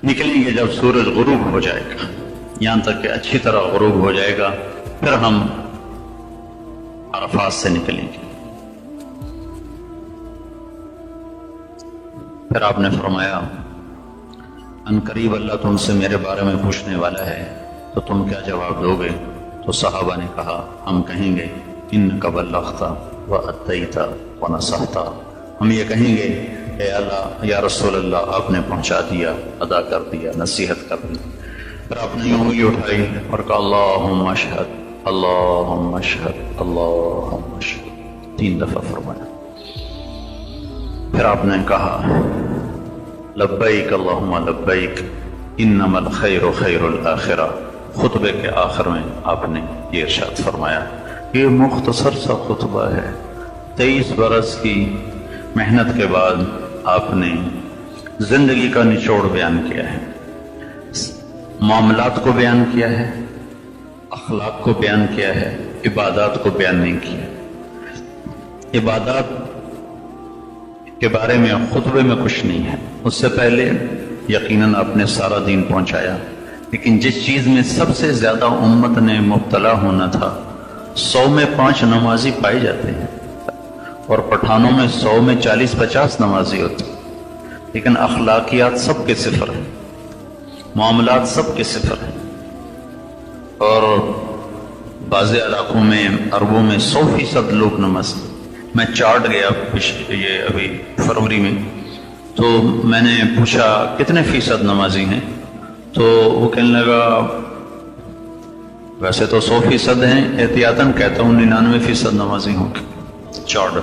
نکلیں گے جب سورج غروب ہو جائے گا، یہاں تک کہ اچھی طرح غروب ہو جائے گا، پھر ہم عرفات سے نکلیں گے۔ پھر آپ نے فرمایا ان قریب اللہ تم سے میرے بارے میں پوچھنے والا ہے، تو تم کیا جواب دو گے؟ تو صحابہ نے کہا ہم کہیں گے انک بلغت واتیت ونصحت، ہم یہ کہیں گے اے اللہ یا رسول اللہ آپ نے پہنچا دیا، ادا کر دیا، نصیحت کر دی۔ پھر آپ نے انگلی اٹھائی اور کہا اللہم اشہد اللہم اشہد اللہم اشہد، 3 دفعہ فرمایا۔ پھر آپ نے کہا لبیک اللہم لبیک انما الخیر خیر الآخرہ۔ خطبے کے آخر میں آپ نے یہ ارشاد فرمایا۔ یہ مختصر سا خطبہ ہے، 23 برس کی محنت کے بعد آپ نے زندگی کا نچوڑ بیان کیا ہے، معاملات کو بیان کیا ہے، اخلاق کو بیان کیا ہے، عبادات کو بیان نہیں کیا۔ عبادات کے بارے میں خطبے میں کچھ نہیں ہے، اس سے پہلے یقیناً آپ نے سارا دین پہنچایا، لیکن جس چیز میں سب سے زیادہ امت نے مبتلا ہونا تھا، 100 میں 5 نمازی پائے جاتے ہیں اور پٹھانوں میں 100 میں 40-50 نمازی ہوتے ہیں، لیکن اخلاقیات سب کے صفر ہیں، معاملات سب کے صفر ہیں، اور بعض علاقوں میں عربوں میں 100% لوگ نماز۔ میں چارٹ گیا یہ ابھی فروری میں، تو میں نے پوچھا کتنے فیصد نمازی ہیں، تو وہ کہنے لگا ویسے تو 100% ہیں، احتیاطاً کہتا ہوں 99% نمازی ہوں گے چارٹ میں،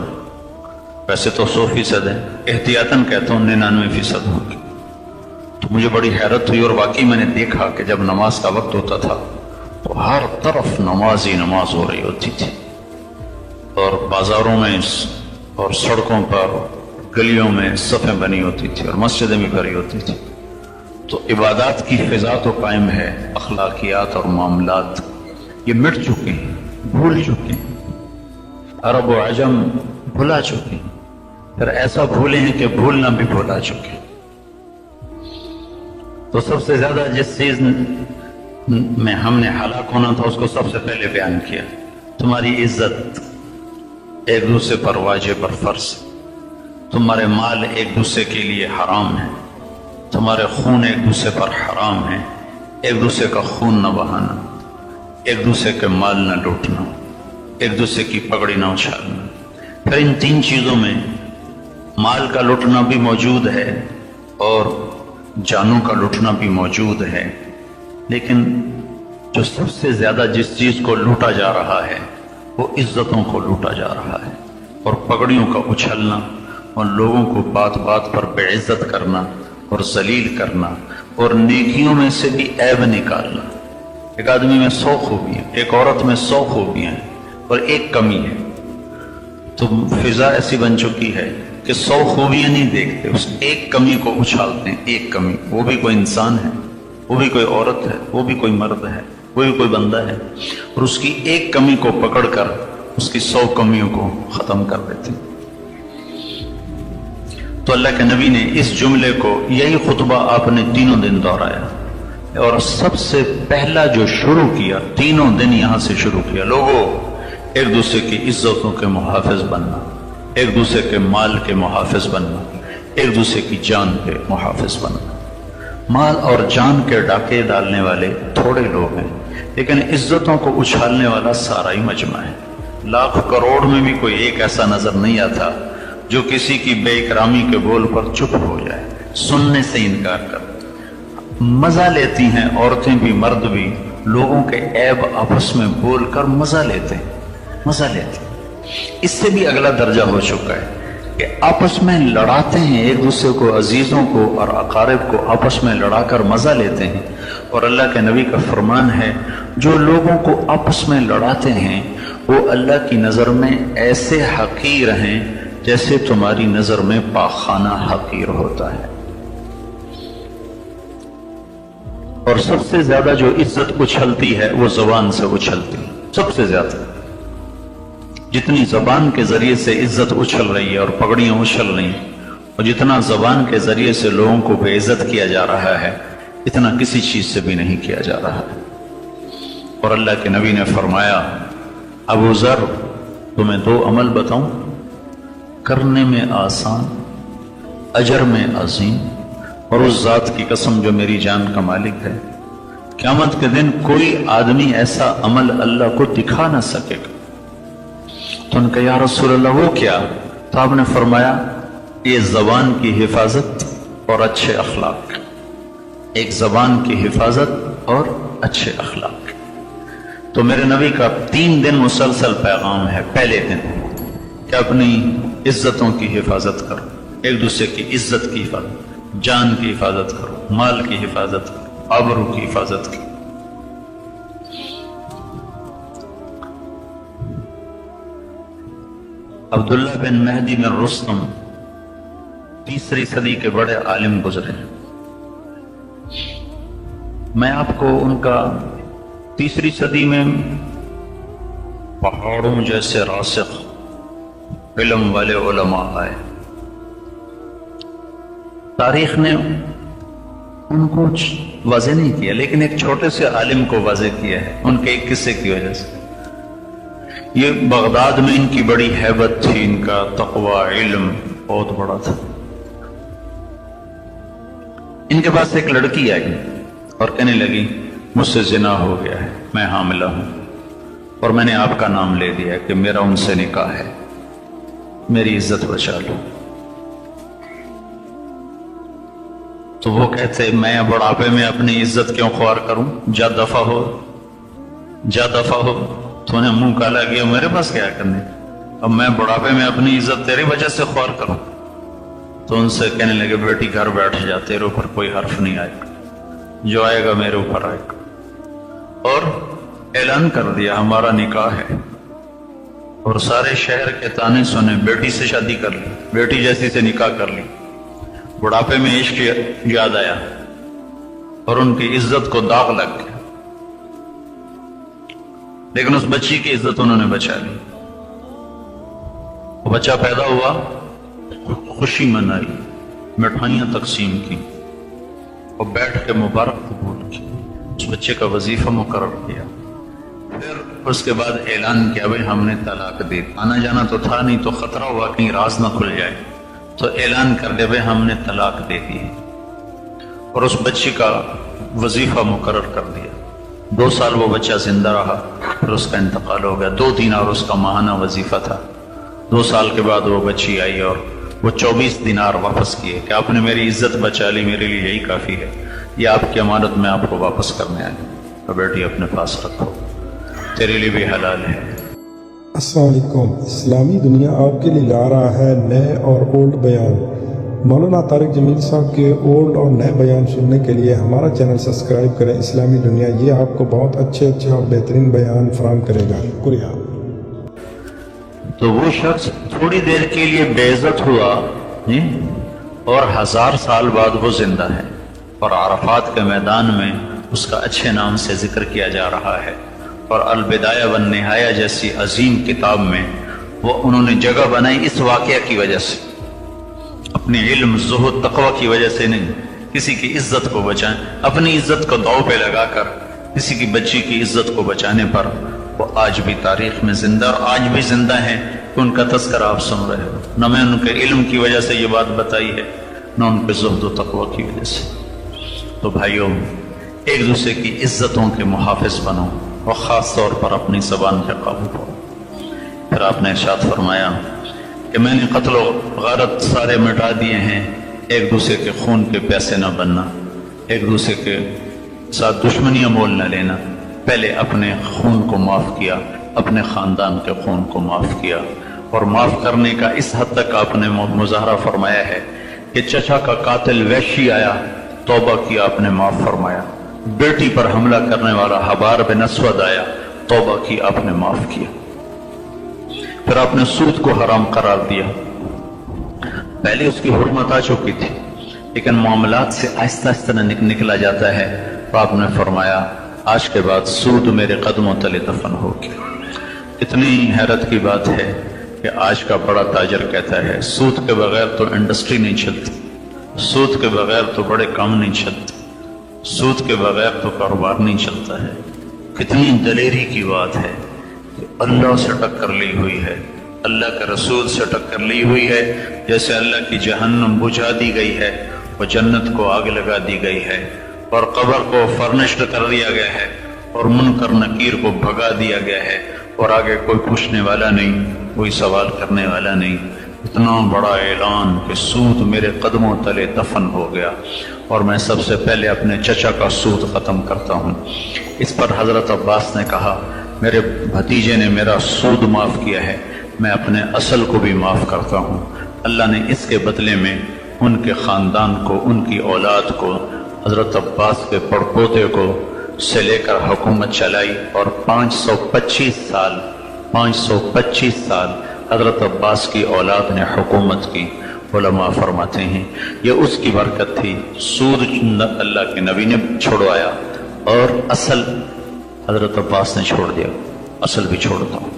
ویسے تو 100% ہیں، احتیاطاً کہتا ہوں 99% ہوں گے۔ تو مجھے بڑی حیرت ہوئی، اور واقعی میں نے دیکھا کہ جب نماز کا وقت ہوتا تھا تو ہر طرف نماز ہی نماز ہو رہی ہوتی تھی، اور بازاروں میں اور سڑکوں پر گلیوں میں صفیں بنی ہوتی تھی اور مسجدیں بھی بھری ہوتی تھی۔ تو عبادات کی فضا تو قائم ہے، اخلاقیات اور معاملات یہ مٹ چکے ہیں، بھول چکے ہیں، عرب و عجم بھلا چکے ہیں، پھر ایسا بھولے ہیں کہ بھولنا بھی بھولا چکے۔ تو سب سے زیادہ جس چیز میں ہم نے ہلاک ہونا تھا اس کو سب سے پہلے بیان کیا، تمہاری عزت ایک دوسرے پر واجب اور فرض، تمہارے مال ایک دوسرے کے لیے حرام ہے، تمہارے خون ایک دوسرے پر حرام ہے، ایک دوسرے کا خون نہ بہانا، ایک دوسرے کے مال نہ لوٹنا، ایک دوسرے کی پگڑی نہ اچھالنا۔ پھر ان 3 چیزوں میں مال کا لوٹنا بھی موجود ہے اور جانوں کا لوٹنا بھی موجود ہے، لیکن جو سب سے زیادہ جس چیز کو لوٹا جا رہا ہے وہ عزتوں کو لوٹا جا رہا ہے، اور پگڑیوں کا اچھلنا، اور لوگوں کو بات بات پر بے عزت کرنا اور ذلیل کرنا، اور نیکیوں میں سے بھی عیب نکالنا۔ ایک آدمی میں 100 خوبیاں، ایک عورت میں 100 خوبیاں ہیں اور ایک کمی ہے، تو فضا ایسی بن چکی ہے کہ 100 خوبیاں نہیں دیکھتے، اس ایک کمی کو اچھالتے ہیں، ایک کمی، وہ بھی کوئی انسان ہے، وہ بھی کوئی عورت ہے، وہ بھی کوئی مرد ہے، وہ بھی کوئی بندہ ہے، اور اس کی ایک کمی کو پکڑ کر اس کی 100 کمیوں کو ختم کر دیتے ہیں۔ تو اللہ کے نبی نے اس جملے کو، یہی خطبہ آپ نے 3 دن دہرایا، اور سب سے پہلا جو شروع کیا 3 دن یہاں سے شروع کیا، لوگوں ایک دوسرے کی عزتوں کے محافظ بننا، ایک دوسرے کے مال کے محافظ بننا، ایک دوسرے کی جان کے محافظ بننا۔ مال اور جان کے ڈاکے ڈالنے والے تھوڑے لوگ ہیں، لیکن عزتوں کو اچھالنے والا سارا ہی مجمع ہے۔ لاکھ کروڑ میں بھی کوئی ایک ایسا نظر نہیں آتا جو کسی کی بے اکرامی کے بول پر چپ ہو جائے، سننے سے انکار کر۔ مزہ لیتی ہیں عورتیں بھی مرد بھی، لوگوں کے عیب آپس میں بول کر مزہ لیتے ہیں، مزہ لیتے ہیں۔ اس سے بھی اگلا درجہ ہو چکا ہے کہ آپس میں لڑاتے ہیں ایک دوسرے کو، عزیزوں کو اور اقارب کو آپس میں لڑا کر مزہ لیتے ہیں۔ اور اللہ کے نبی کا فرمان ہے جو لوگوں کو آپس میں لڑاتے ہیں وہ اللہ کی نظر میں ایسے حقیر ہیں جیسے تمہاری نظر میں پاخانہ حقیر ہوتا ہے۔ اور سب سے زیادہ جو عزت اچھلتی ہے وہ زبان سے اچھلتی ہے، سب سے زیادہ جتنی زبان کے ذریعے سے عزت اچھل رہی ہے اور پگڑیاں اچھل رہی ہیں، اور جتنا زبان کے ذریعے سے لوگوں کو بے عزت کیا جا رہا ہے، اتنا کسی چیز سے بھی نہیں کیا جا رہا ہے۔ اور اللہ کے نبی نے فرمایا ابو ذر تمہیں 2 عمل بتاؤں، کرنے میں آسان، اجر میں عظیم، اور اس ذات کی قسم جو میری جان کا مالک ہے، قیامت کے دن کوئی آدمی ایسا عمل اللہ کو دکھا نہ سکے گا۔ تو ان کا یا رسول اللہ وہ کیا؟ تو آپ نے فرمایا یہ زبان کی حفاظت اور اچھے اخلاق، ایک زبان کی حفاظت اور اچھے اخلاق۔ تو میرے نبی کا 3 دن مسلسل پیغام ہے۔ پہلے دن کہ اپنی عزتوں کی حفاظت کرو، ایک دوسرے کی عزت کی حفاظت، جان کی حفاظت کرو، مال کی حفاظت کرو، آبرو کی حفاظت کرو۔ عبداللہ بن مہدی بن رستم 3 صدی کے بڑے عالم گزرے۔ میں آپ کو ان کا 3 صدی میں پہاڑوں جیسے راسخ علم والے علماء آئے، تاریخ نے ان کو واضح نہیں کیا، لیکن ایک چھوٹے سے عالم کو واضح کیا ہے ان کے ایک قصے کی وجہ سے۔ یہ بغداد میں ان کی بڑی ہیبت تھی، ان کا تقوی علم بہت بڑا تھا۔ ان کے پاس ایک لڑکی آئی اور کہنے لگی مجھ سے زنا ہو گیا ہے، میں حاملہ ہوں، اور میں نے آپ کا نام لے دیا کہ میرا ان سے نکاح ہے، میری عزت بچا لو۔ تو وہ کہتے میں بڑھاپے میں اپنی عزت کیوں خوار کروں، جا دفع ہو، جا دفع ہو، تو نے منہ کالا کیا، میرے پاس کیا کرنے، اب میں بڑھاپے میں اپنی عزت تیری وجہ سے خوار کروں۔ تو ان سے کہنے لگے بیٹی گھر بیٹھ جا، تیرے اوپر کوئی حرف نہیں آئے گا، جو آئے گا میرے اوپر آئے گا۔ اور اعلان کر دیا ہمارا نکاح ہے، اور سارے شہر کے تانے سنے، بیٹی سے شادی کر لی، بیٹی جیسی سے نکاح کر لی۔ بڑھاپے میں عشق یاد آیا اور ان کی عزت کو داغ لگ گیا، لیکن اس بچی کی عزت انہوں نے بچا لی۔ وہ بچہ پیدا ہوا، خوشی منائی، مٹھائیاں تقسیم کی، اور بیٹھ کے مبارک قبول کی، اس بچے کا وظیفہ مقرر کیا۔ پھر اس کے بعد اعلان کیا بھائی ہم نے طلاق دی، آنا جانا تو تھا نہیں، تو خطرہ ہوا کہیں راز نہ کھل جائے، تو اعلان کر دیا بھائی ہم نے طلاق دے دی، اور اس بچی کا وظیفہ مقرر کر دیا۔ 2 سال وہ بچہ زندہ رہا، پھر اس کا انتقال ہو گیا۔ 2 دینار اس کا ماہانہ وظیفہ تھا۔ 2 سال کے بعد وہ بچی آئی اور وہ 24 دینار واپس کیے کہ آپ نے میری عزت بچا لی، میرے لیے یہی کافی ہے، یہ آپ کی امانت میں آپ کو واپس کرنے آئی، تو بیٹی اپنے پاس رکھو، تیرے لیے بھی حلال ہے۔ السلام علیکم۔ اسلامی دنیا آپ کے لیے لا رہا ہے نئے اور اولڈ بیان۔ مولانا طارق جمیل صاحب کے اولڈ اور نئے بیان سننے کے لیے ہمارا چینل سبسکرائب کریں اسلامی دنیا، یہ آپ کو بہت اچھے اور بہترین بیان فراہم کرے گا۔ شکریہ۔ تو وہ شخص تھوڑی دیر کے لیے بے عزت ہوا اور 1000 سال بعد وہ زندہ ہے، اور عرفات کے میدان میں اس کا اچھے نام سے ذکر کیا جا رہا ہے، اور البدایہ والنہایہ جیسی عظیم کتاب میں وہ انہوں نے جگہ بنائی اس واقعہ کی وجہ سے، اپنے علم زہد تقوی کی وجہ سے نہیں، کسی کی عزت کو بچائیں، اپنی عزت کو داؤ پہ لگا کر کسی کی بچی کی عزت کو بچانے پر وہ آج بھی تاریخ میں زندہ، اور آج بھی زندہ ہیں کہ ان کا تذکرہ آپ سن رہے ہو۔ نہ میں ان کے علم کی وجہ سے یہ بات بتائی ہے، نہ ان کے زہد و تقوی کی وجہ سے۔ تو بھائیوں، ایک دوسرے کی عزتوں کے محافظ بنو، اور خاص طور پر اپنی زبان پہ قابو پاؤ۔ پھر آپ نے ارشاد فرمایا کہ میں نے قتل و غارت سارے مٹا دیے ہیں، ایک دوسرے کے خون کے پیسے نہ بننا، ایک دوسرے کے ساتھ دشمنیاں مول نہ لینا، پہلے اپنے خون کو معاف کیا، اپنے خاندان کے خون کو معاف کیا، اور معاف کرنے کا اس حد تک آپ نے مظاہرہ فرمایا ہے کہ چچا کا قاتل وحشی آیا، توبہ کیا، آپ نے معاف فرمایا، بیٹی پر حملہ کرنے والا حبار بن اسود آیا، توبہ کی، آپ نے معاف کیا۔ پھر آپ نے سود کو حرام قرار دیا، پہلے اس کی حرمت آ چکی تھی، لیکن معاملات سے آہستہ آہستہ نکلا جاتا ہے، تو آپ نے فرمایا آج کے بعد سود میرے قدموں تلے دفن ہو گیا۔ اتنی حیرت کی بات ہے کہ آج کا بڑا تاجر کہتا ہے سود کے بغیر تو انڈسٹری نہیں چلتی، سود کے بغیر تو بڑے کام نہیں چلتے، سود کے بغیر تو کاروبار نہیں چلتا ہے۔ کتنی دلیری کی بات ہے کہ اللہ سے ٹکر لی ہوئی ہے، اللہ کے رسول سے ٹکر لی ہوئی ہے، جیسے اللہ کی جہنم بجھا دی گئی ہے اور جنت کو آگ لگا دی گئی ہے، اور قبر کو فرنشڈ کر دیا گیا ہے، اور منکر نکیر کو بھگا دیا گیا ہے، اور آگے کوئی پوچھنے والا نہیں، کوئی سوال کرنے والا نہیں۔ اتنا بڑا اعلان کہ سود میرے قدموں تلے دفن ہو گیا، اور میں سب سے پہلے اپنے چچا کا سود ختم کرتا ہوں۔ اس پر حضرت عباس نے کہا میرے بھتیجے نے میرا سود معاف کیا ہے، میں اپنے اصل کو بھی معاف کرتا ہوں۔ اللہ نے اس کے بدلے میں ان کے خاندان کو، ان کی اولاد کو، حضرت عباس کے پڑپوتے کو سے لے کر حکومت چلائی، اور 525 سال حضرت عباس کی اولاد نے حکومت کی۔ علماء فرماتے ہیں یہ اس کی برکت تھی۔ سود اللہ کے نبی نے چھوڑوایا اور اصل حضرت عباس نے چھوڑ دیا، اصل بھی چھوڑتا ہوں۔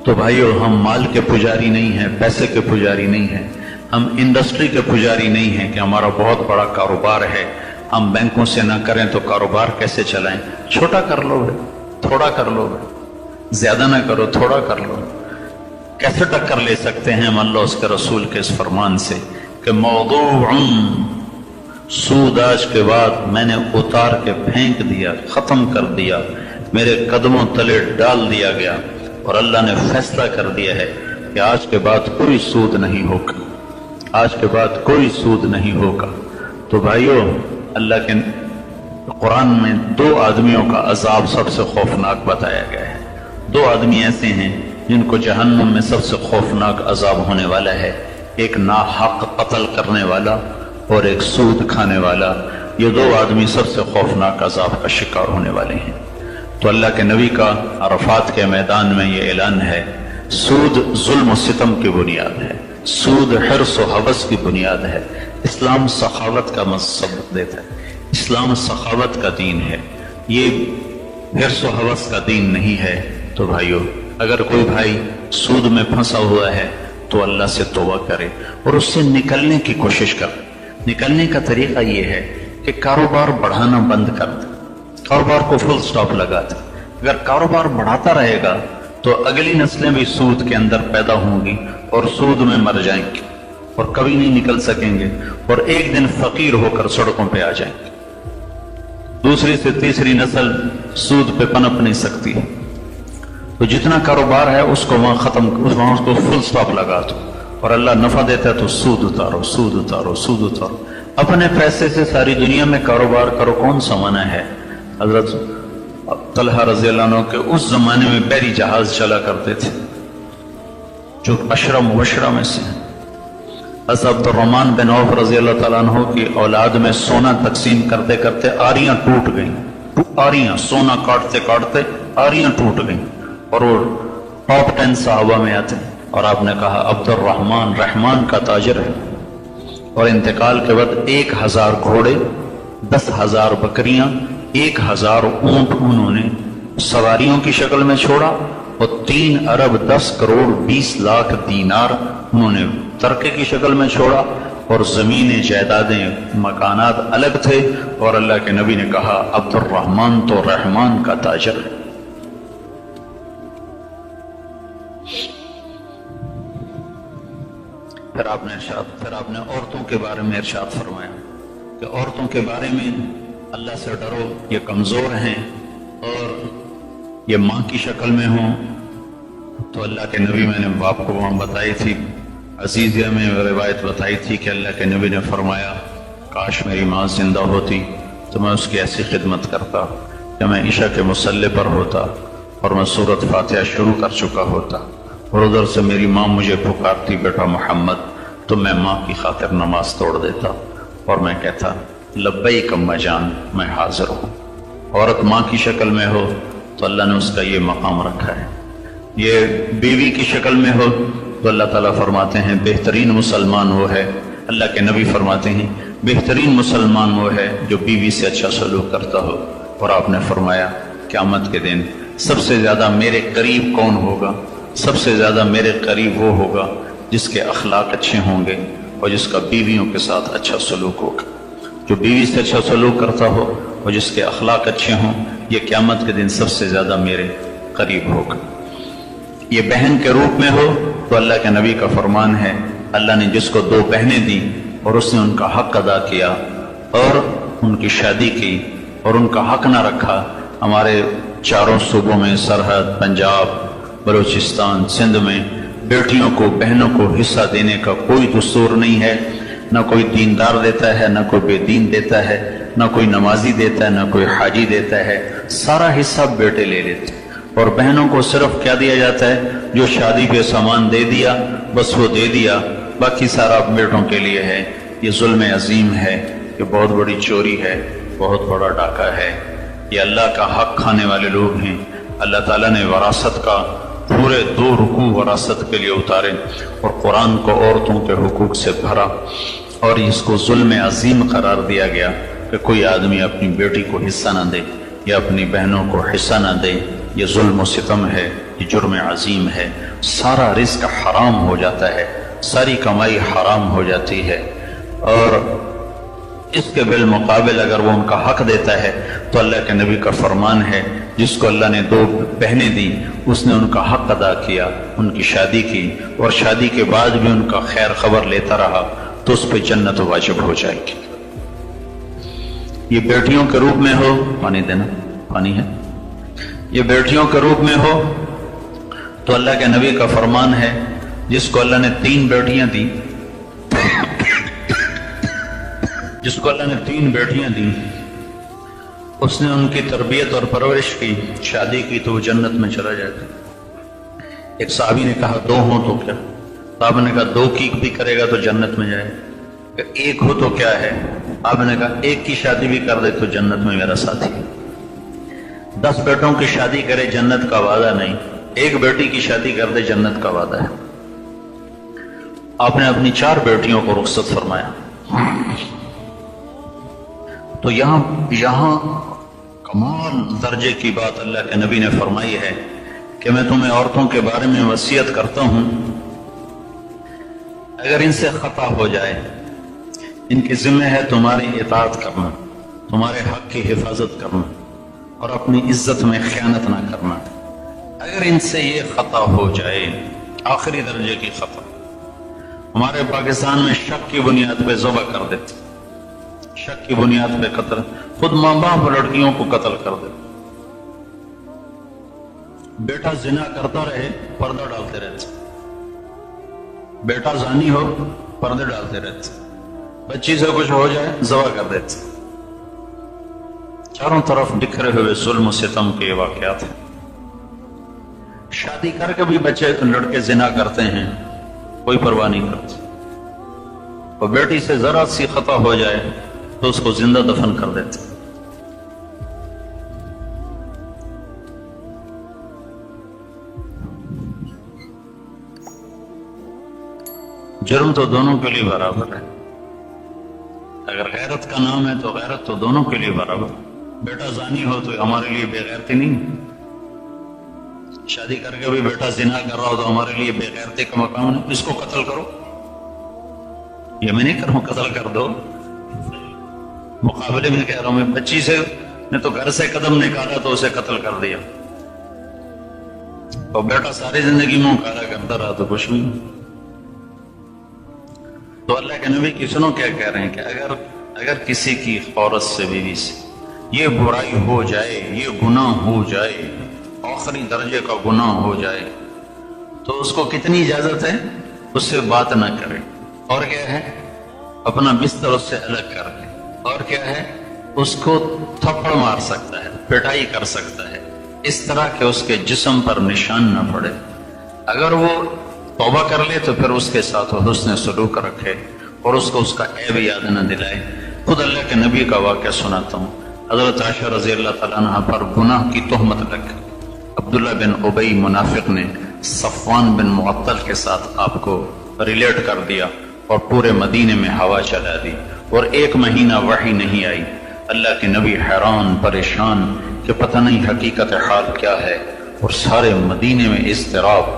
تو بھائیو، ہم مال کے پجاری نہیں ہیں، پیسے کے پجاری نہیں ہیں، ہم انڈسٹری کے پجاری نہیں ہیں کہ ہمارا بہت بڑا کاروبار ہے، ہم بینکوں سے نہ کریں تو کاروبار کیسے چلائیں؟ چھوٹا کر لو بھائی، تھوڑا کر لو بھائی، زیادہ نہ کرو، تھوڑا کر لو۔ کیسے ٹکر لے سکتے ہیں ہم اللہ اس کے رسول کے اس فرمان سے کہ موضوع سود آج کے بعد میں نے اتار کے پھینک دیا، ختم کر دیا، میرے قدموں تلے ڈال دیا گیا، اور اللہ نے فیصلہ کر دیا ہے کہ آج کے بعد کوئی سود نہیں ہوگا، آج کے بعد کوئی سود نہیں ہوگا۔ تو بھائیو، اللہ کے قرآن میں 2 آدمیوں کا عذاب سب سے خوفناک بتایا گیا ہے۔ 2 آدمی ایسے ہیں جن کو جہنم میں سب سے خوفناک عذاب ہونے والا ہے، ایک ناحق قتل کرنے والا اور ایک سود کھانے والا۔ یہ 2 آدمی سب سے خوفناک عذاب کا شکار ہونے والے ہیں۔ تو اللہ کے نبی کا عرفات کے میدان میں یہ اعلان ہے، سود ظلم و ستم کی بنیاد ہے، سود حرص و حوث کی بنیاد ہے۔ اسلام سخاوت کا مذہب دیتا ہے، اسلام سخاوت کا دین ہے، یہ حرص و حوث کا دین نہیں ہے۔ تو بھائیو، اگر کوئی بھائی سود میں پھنسا ہوا ہے تو اللہ سے توبہ کرے اور اس سے نکلنے کی کوشش کرے۔ نکلنے کا طریقہ یہ ہے کہ کاروبار بڑھانا بند کر دے، کاروبار کو فل سٹاپ لگا دے۔ اگر کاروبار بڑھاتا رہے گا تو اگلی نسلیں بھی سود کے اندر پیدا ہوں گی اور سود میں مر جائیں گی اور کبھی نہیں نکل سکیں گے، اور ایک دن فقیر ہو کر سڑکوں پہ آ جائیں گے۔ دوسری سے تیسری نسل سود پہ پنپ نہیں سکتی۔ تو جتنا کاروبار ہے اس کو وہاں ختم، وہاں اس کو فل سٹاپ لگا دو، اور اللہ نفع دیتا ہے تو سود اتارو، سود اتارو، سود اتارو۔ اپنے پیسے سے ساری دنیا میں کاروبار کرو، کون سا منع ہے؟ حضرت طلحہ رضی اللہ عنہ کے اس زمانے میں بحری جہاز چلا کرتے تھے جو عشرہ مبشرہ میں سے ہیں۔ حضرت عبد الرحمن بن عوف رضی اللہ تعالیٰ عنہ کی اولاد میں سونا تقسیم کرتے کرتے آریاں ٹوٹ گئیں، آریاں، سونا کاٹتے کاٹتے آریاں ٹوٹ گئیں، اور وہ ٹاپ 10 صحابہ میں آتے ہیں، اور آپ نے کہا عبد الرحمن رحمان کا تاجر ہے۔ اور انتقال کے بعد 1000 گھوڑے، 10,000 بکریاں، 1000 اونٹ انہوں نے سواریوں کی شکل میں چھوڑا، اور 3 ارب 10 کروڑ 20 لاکھ دینار انہوں نے ترکے کی شکل میں چھوڑا، اور زمینیں، جائیدادیں، مکانات الگ تھے، اور اللہ کے نبی نے کہا عبد الرحمن تو رحمان کا تاجر ہے۔ پھر آپ نے عورتوں کے بارے میں ارشاد فرمایا کہ عورتوں کے بارے میں اللہ سے ڈرو، یہ کمزور ہیں اور یہ ماں کی شکل میں ہوں۔ تو اللہ کے نبی، میں نے باپ کو وہاں بتائی تھی، عزیزیہ میں روایت بتائی تھی کہ اللہ کے نبی نے فرمایا کاش میری ماں زندہ ہوتی تو میں اس کی ایسی خدمت کرتا کہ میں عشاء کے مصلی پر ہوتا اور میں سورۃ فاتحہ شروع کر چکا ہوتا، اور ادھر سے میری ماں مجھے پکارتی بیٹا محمد، تو میں ماں کی خاطر نماز توڑ دیتا اور میں کہتا لبیک اماں جان، میں حاضر ہوں۔ عورت ماں کی شکل میں ہو تو اللہ نے اس کا یہ مقام رکھا ہے، یہ بیوی کی شکل میں ہو تو اللہ تعالیٰ فرماتے ہیں بہترین مسلمان وہ ہے، اللہ کے نبی فرماتے ہیں بہترین مسلمان وہ ہے جو بیوی سے اچھا سلوک کرتا ہو۔ اور آپ نے فرمایا قیامت کے دن سب سے زیادہ میرے قریب کون ہوگا؟ سب سے زیادہ میرے قریب وہ ہوگا جس کے اخلاق اچھے ہوں گے اور جس کا بیویوں کے ساتھ اچھا سلوک ہوگا۔ جو بیوی سے اچھا سلوک کرتا ہو اور جس کے اخلاق اچھے ہوں، یہ قیامت کے دن سب سے زیادہ میرے قریب ہوگا۔ یہ بہن کے روپ میں ہو تو اللہ کے نبی کا فرمان ہے، اللہ نے جس کو 2 بہنیں دی اور اس نے ان کا حق ادا کیا اور ان کی شادی کی اور ان کا حق نہ رکھا، ہمارے چاروں صوبوں میں، سرحد، پنجاب، بلوچستان، سندھ میں بیٹیوں کو، بہنوں کو حصہ دینے کا کوئی دستور نہیں ہے۔ نہ کوئی دیندار دیتا ہے، نہ کوئی بے دین دیتا ہے، نہ کوئی نمازی دیتا ہے، نہ کوئی حاجی دیتا ہے، سارا حصہ بیٹے لے لیتے ہیں۔ اور بہنوں کو صرف کیا دیا جاتا ہے؟ جو شادی پہ سامان دے دیا بس وہ دے دیا، باقی سارا بیٹوں کے لیے ہے۔ یہ ظلم عظیم ہے، یہ بہت بڑی چوری ہے، بہت بڑا ڈاکہ ہے، یہ اللہ کا حق کھانے والے لوگ ہیں۔ اللہ تعالیٰ نے وراثت کا پورے 2 رکوع وراثت کے لیے اتارے اور قرآن کو عورتوں کے حقوق سے بھرا، اور اس کو ظلم عظیم قرار دیا گیا کہ کوئی آدمی اپنی بیٹی کو حصہ نہ دے یا اپنی بہنوں کو حصہ نہ دے۔ یہ ظلم و ستم ہے، یہ جرم عظیم ہے۔ سارا رزق حرام ہو جاتا ہے، ساری کمائی حرام ہو جاتی ہے، اور اس کے بالمقابل اگر وہ ان کا حق دیتا ہے تو اللہ کے نبی کا فرمان ہے، جس کو اللہ نے 2 بہنیں دی اس نے ان کا حق ادا کیا، ان کی شادی کی، اور شادی کے بعد بھی ان کا خیر خبر لیتا رہا تو اس پہ جنت واجب ہو جائے گی۔ یہ بیٹیوں کے روپ میں ہو، پانی دینا، پانی ہے، یہ بیٹیوں کے روپ میں ہو تو اللہ کے نبی کا فرمان ہے، جس کو اللہ نے 3 بیٹیاں دی، جس کو اللہ نے 3 بیٹیاں دی، اس نے ان کی تربیت اور پرورش کی، شادی کی، تو وہ جنت میں چلا جائے گا۔ ایک صحابی نے کہا 2 ہوں تو کیا؟ صاحب نے کہا 2 کی بھی کرے گا تو جنت میں جائے گا۔ 1 ہو تو کیا ہے؟ آپ نے کہا 1 کی شادی بھی کر دے تو جنت میں میرا ساتھی ہے۔ 10 بیٹوں کی شادی کرے جنت کا وعدہ نہیں، 1 بیٹی کی شادی کر دے جنت کا وعدہ ہے۔ آپ نے اپنی 4 بیٹیوں کو رخصت فرمایا۔ تو یہاں کمال درجے کی بات اللہ کے نبی نے فرمائی ہے کہ میں تمہیں عورتوں کے بارے میں وصیت کرتا ہوں، اگر ان سے خطا ہو جائے، ان کی ذمہ ہے تمہاری اطاعت کرنا، تمہارے حق کی حفاظت کرنا اور اپنی عزت میں خیانت نہ کرنا۔ اگر ان سے یہ خطا ہو جائے، آخری درجے کی خطا، ہمارے پاکستان میں شک کی بنیاد پہ ذبح کر دیتے، شک کی بنیاد پہ قتل، خود ماں باپ لڑکیوں کو قتل کر دیتے۔ بیٹا زنا کرتا رہے، پردہ ڈالتے رہتے، بیٹا زانی ہو، پردے ڈالتے رہتے، بچی سے کچھ ہو جائے ذبح کر دیتے۔ چاروں طرف بکھرے ہوئے ظلم و ستم کے واقعات ہیں۔ شادی کر کے بھی بچے لڑکے زنا کرتے ہیں، کوئی پرواہ نہیں کرتے، اور بیٹی سے ذرا سی خطا ہو جائے تو اس کو زندہ دفن کر دیتے۔ جرم تو دونوں کے لیے برابر ہے، اگر غیرت کا نام ہے تو غیرت تو دونوں کے لیے برابر۔ بیٹا زانی ہو تو ہمارے لیے بے غیرتی نہیں، شادی کر کے بھی بیٹا زنا کر رہا ہو تو ہمارے لیے بے غیرتی کا مقام نہیں۔ اس کو قتل کرو، یہ میں نہیں کر رہا ہوں قتل کر دو، مقابلے میں کہہ رہا ہوں، میں بچی سے نے تو گھر سے قدم نکالا تو اسے قتل کر دیا، اور بیٹا ساری زندگی منہ کالا کرتا رہا تو کچھ نہیں۔ تو اللہ کے نبی کی سنو کیا کہہ رہے ہیں کہ اگر کسی کی عورت سے، بیوی سے یہ برائی ہو جائے، یہ گناہ ہو جائے، آخری درجے کا گناہ ہو جائے، تو اس کو کتنی اجازت ہے؟ اس سے بات نہ کرے، اور کیا ہے؟ اپنا بستر اس سے الگ کر لے، اور کیا ہے؟ اس کو تھپڑ مار سکتا ہے، پٹائی کر سکتا ہے، اس طرح کہ اس کے جسم پر نشان نہ پڑے۔ اگر وہ توبہ کر لے تو پھر اس کے ساتھ حسن سلوک رکھے اور اس کو اس کا عیب یاد نہ دلائے۔ خود اللہ کے نبی کا واقعہ سناتا ہوں۔ حضرت عائشہ رضی اللہ تعالیٰ عنہ پر گناہ کی تہمت لگ گئی، عبداللہ بن ابی منافق نے صفوان بن معطل کے ساتھ آپ کو ریلیٹ کر دیا اور پورے مدینے میں ہوا چلا دی، اور 1 مہینہ وحی نہیں آئی۔ اللہ کے نبی حیران پریشان کہ پتہ نہیں حقیقت حال کیا ہے، اور سارے مدینے میں اضطراب،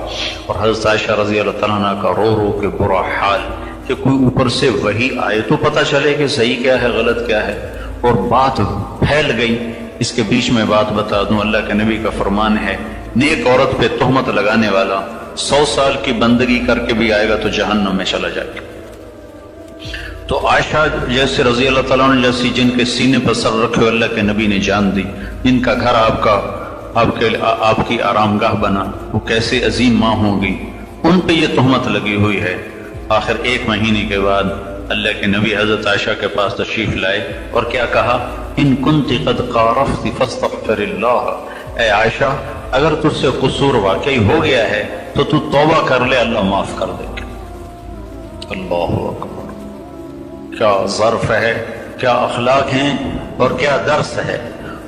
اور حضرت عائشہ رضی اللہ تعالیٰ عنہ کا رو رو کے برا حال کہ کوئی اوپر سے وہی آئے تو پتہ چلے کہ صحیح کیا ہے غلط کیا ہے، اور بات پھیل گئی۔ اس کے بیچ میں بات بتا دوں، اللہ کے نبی کا فرمان ہے نیک عورت پہ تہمت لگانے والا 100 سال کی بندگی کر کے بھی آئے گا تو جہنم میں چلا جائے گا۔ تو عائشہ جیسے رضی اللہ تعالیٰ عنہ جیسی جن کے سینے پر سر رکھے ہوئے اللہ کے نبی نے جان دی، جن کا گھر آپ کی آرام گاہ بنا، وہ کیسے عظیم ماں ہوگی، ان پہ یہ تہمت لگی ہوئی ہے۔ آخر 1 مہینے کے بعد اللہ کے نبی حضرت عائشہ کے پاس تشریف لائے اور کیا کہا، ان کنت قد قارفت فاستغفر اللہ، اے عائشہ اگر تجھ سے قصور واقعی ہو گیا ہے تو تو توبہ کر لے، اللہ معاف کر دے گا۔ اللہ اکبر، کیا ظرف ہے، کیا اخلاق ہیں اور کیا درس ہے۔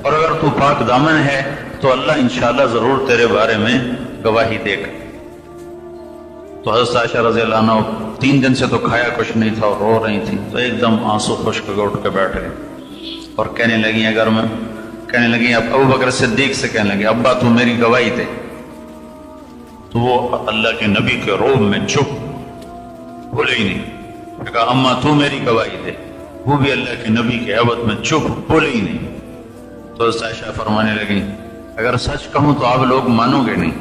اور اگر تو پاک دامن ہے تو اللہ انشاءاللہ ضرور تیرے بارے میں گواہی دے گا۔ تو حضرت عائشہ رضی اللہ عنہ 3 دن سے تو کھایا کچھ نہیں تھا اور رو رہی تھی، تو ایک دم آنسو خشک اٹھ کے بیٹھ گئے اور کہنے لگی اب ابو بکر صدیق سے کہنے لگی، ابا تو میری گواہی دے۔ تو وہ اللہ کے نبی کے روب میں چپ، بولے ہی نہیں۔ کہا اماں تو میری گواہی دے، وہ بھی اللہ کے نبی کے عبد میں چپ، بولے ہی نہیں۔ تو حضرت عائشہ فرمانے لگی اگر سچ کہوں تو آپ لوگ مانو گے نہیں،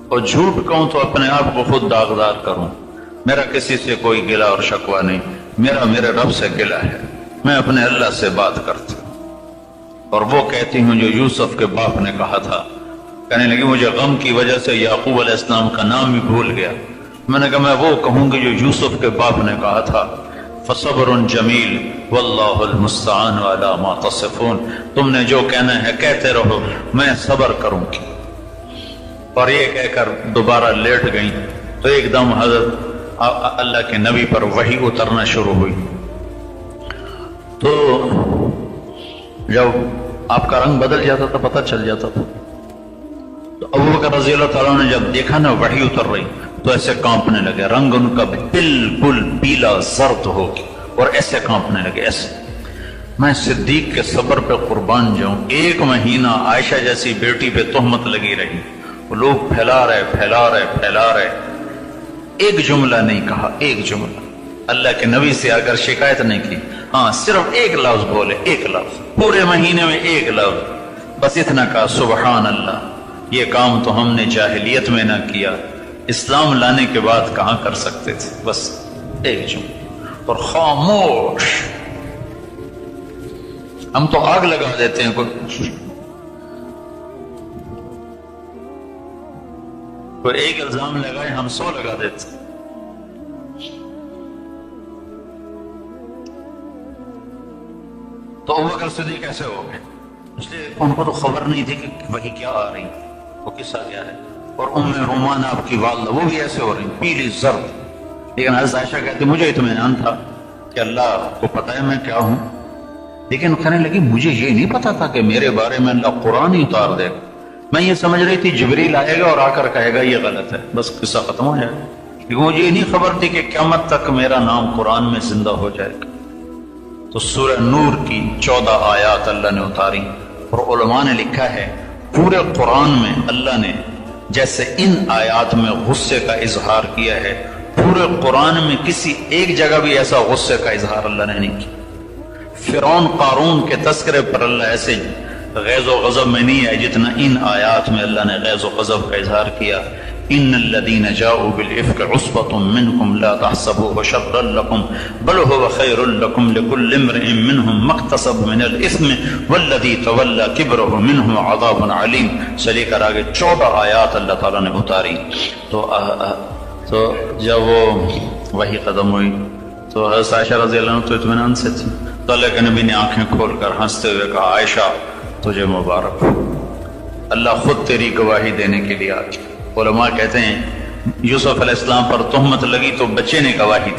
اور جھوٹ کہوں تو اپنے آپ کو خود داغدار کروں۔ میرا کسی سے کوئی گلہ اور شکوہ نہیں، میرا میرے رب سے گلہ ہے، میں اپنے اللہ سے بات کرتی ہوں اور وہ کہتی ہوں جو یوسف کے باپ نے کہا تھا۔ کہنے لگی مجھے غم کی وجہ سے یعقوب علیہ السلام کا نام بھی بھول گیا۔ میں نے کہا میں وہ کہوں گی جو یوسف کے باپ نے کہا تھا، فصبر جمیل واللہ المستعان علی ما تصفون، تم نے جو کہنا ہے کہتے رہو، میں صبر کروں گی۔ اور یہ کہہ کر دوبارہ لیٹ گئیں تو ایک دم حضرت اللہ کے نبی پر وحی اترنا شروع ہوئی۔ تو جب آپ کا رنگ بدل جاتا تھا پتہ چل جاتا تھا۔ تو ابو بکر رضی اللہ تعالیٰ نے جب دیکھا نا وحی اتر رہی تو ایسے کانپنے لگے، رنگ ان کا بالکل پیلا زرد ہو گیا اور ایسے کانپنے لگے ایسے۔ میں صدیق کے صبر پہ قربان جاؤں، 1 مہینہ عائشہ جیسی بیٹی پہ تہمت لگی رہی، وہ لوگ پھیلا رہے، ایک جملہ نہیں کہا، ایک جملہ اللہ کے نبی سے اگر شکایت نہیں کی، ہاں صرف 1 لفظ بولے، 1 لفظ پورے مہینے میں 1 لفظ، بس اتنا کہا سبحان اللہ، یہ کام تو ہم نے جاہلیت میں نہ کیا، اسلام لانے کے بعد کہاں کر سکتے تھے، بس 1 جملہ اور خاموش۔ ہم تو آگ لگا دیتے ہیں، کوئی 1 الزام لگائے ہم 100 لگا دیتے۔ تو ابو بکر صدیق کیسے ہو گئے؟ اس لیے ان کو تو خبر نہیں تھی کہ وہی کیا آ رہی، وہ قصہ کیا ہے۔ اور ام رومان آپ کی والدہ وہ بھی ایسے ہو رہی، پیلی زرد، لیکن حضرت عائشہ کہتی مجھے اطمینان تھا کہ اللہ کو پتہ ہے میں کیا ہوں، لیکن کہنے لگی مجھے یہ نہیں پتا تھا کہ میرے بارے میں اللہ قرآن ہی اتار دے گا، میں یہ سمجھ رہی تھی جبریل آئے گا اور آ کر کہے گا یہ غلط ہے، بس قصہ ختم ہو جائے گا، لیکن مجھے یہ نہیں خبر تھی کہ قیامت تک میرا نام قرآن میں زندہ ہو جائے گا۔ تو سورہ نور کی 14 آیات اللہ نے اتاری، اور علماء نے لکھا ہے پورے قرآن میں اللہ نے جیسے ان آیات میں غصے کا اظہار کیا ہے، پورے قرآن میں کسی ایک جگہ بھی ایسا غصے کا اظہار اللہ نے نہیں کیا۔ فرعون قارون کے تذکرے پر اللہ ایسے غیظ و غضب میں نہیں ہے جتنا ان آیات میں اللہ نے غیظ و غضب کا اظہار کیا۔ ان الذين جاءوا بالافك عصبة منكم لا تحسبوه شرا لكم بل هو خير لكم لكل امرئ منهم ما اكتسب من الاثم والذي تولى كبره منهم عذاب عليم سے لے کر آگے 14 آیات اللہ تعالیٰ نے اتاری۔ تو جب وہ وہی قدم ہوئی تو حضرت عائشہ رضی اللہ عنہ تو اطمینان سے تھی، تو اللہ کے نبی نے آنکھیں کھول کر ہنستے ہوئے کہا عائشہ تجھے مبارک ہو، اللہ خود تیری گواہی دینے کے لیے آ گیا۔ علماء کہتے ہیں یوسف علیہ السلام پر تہمت لگی تو بچے نے گواہی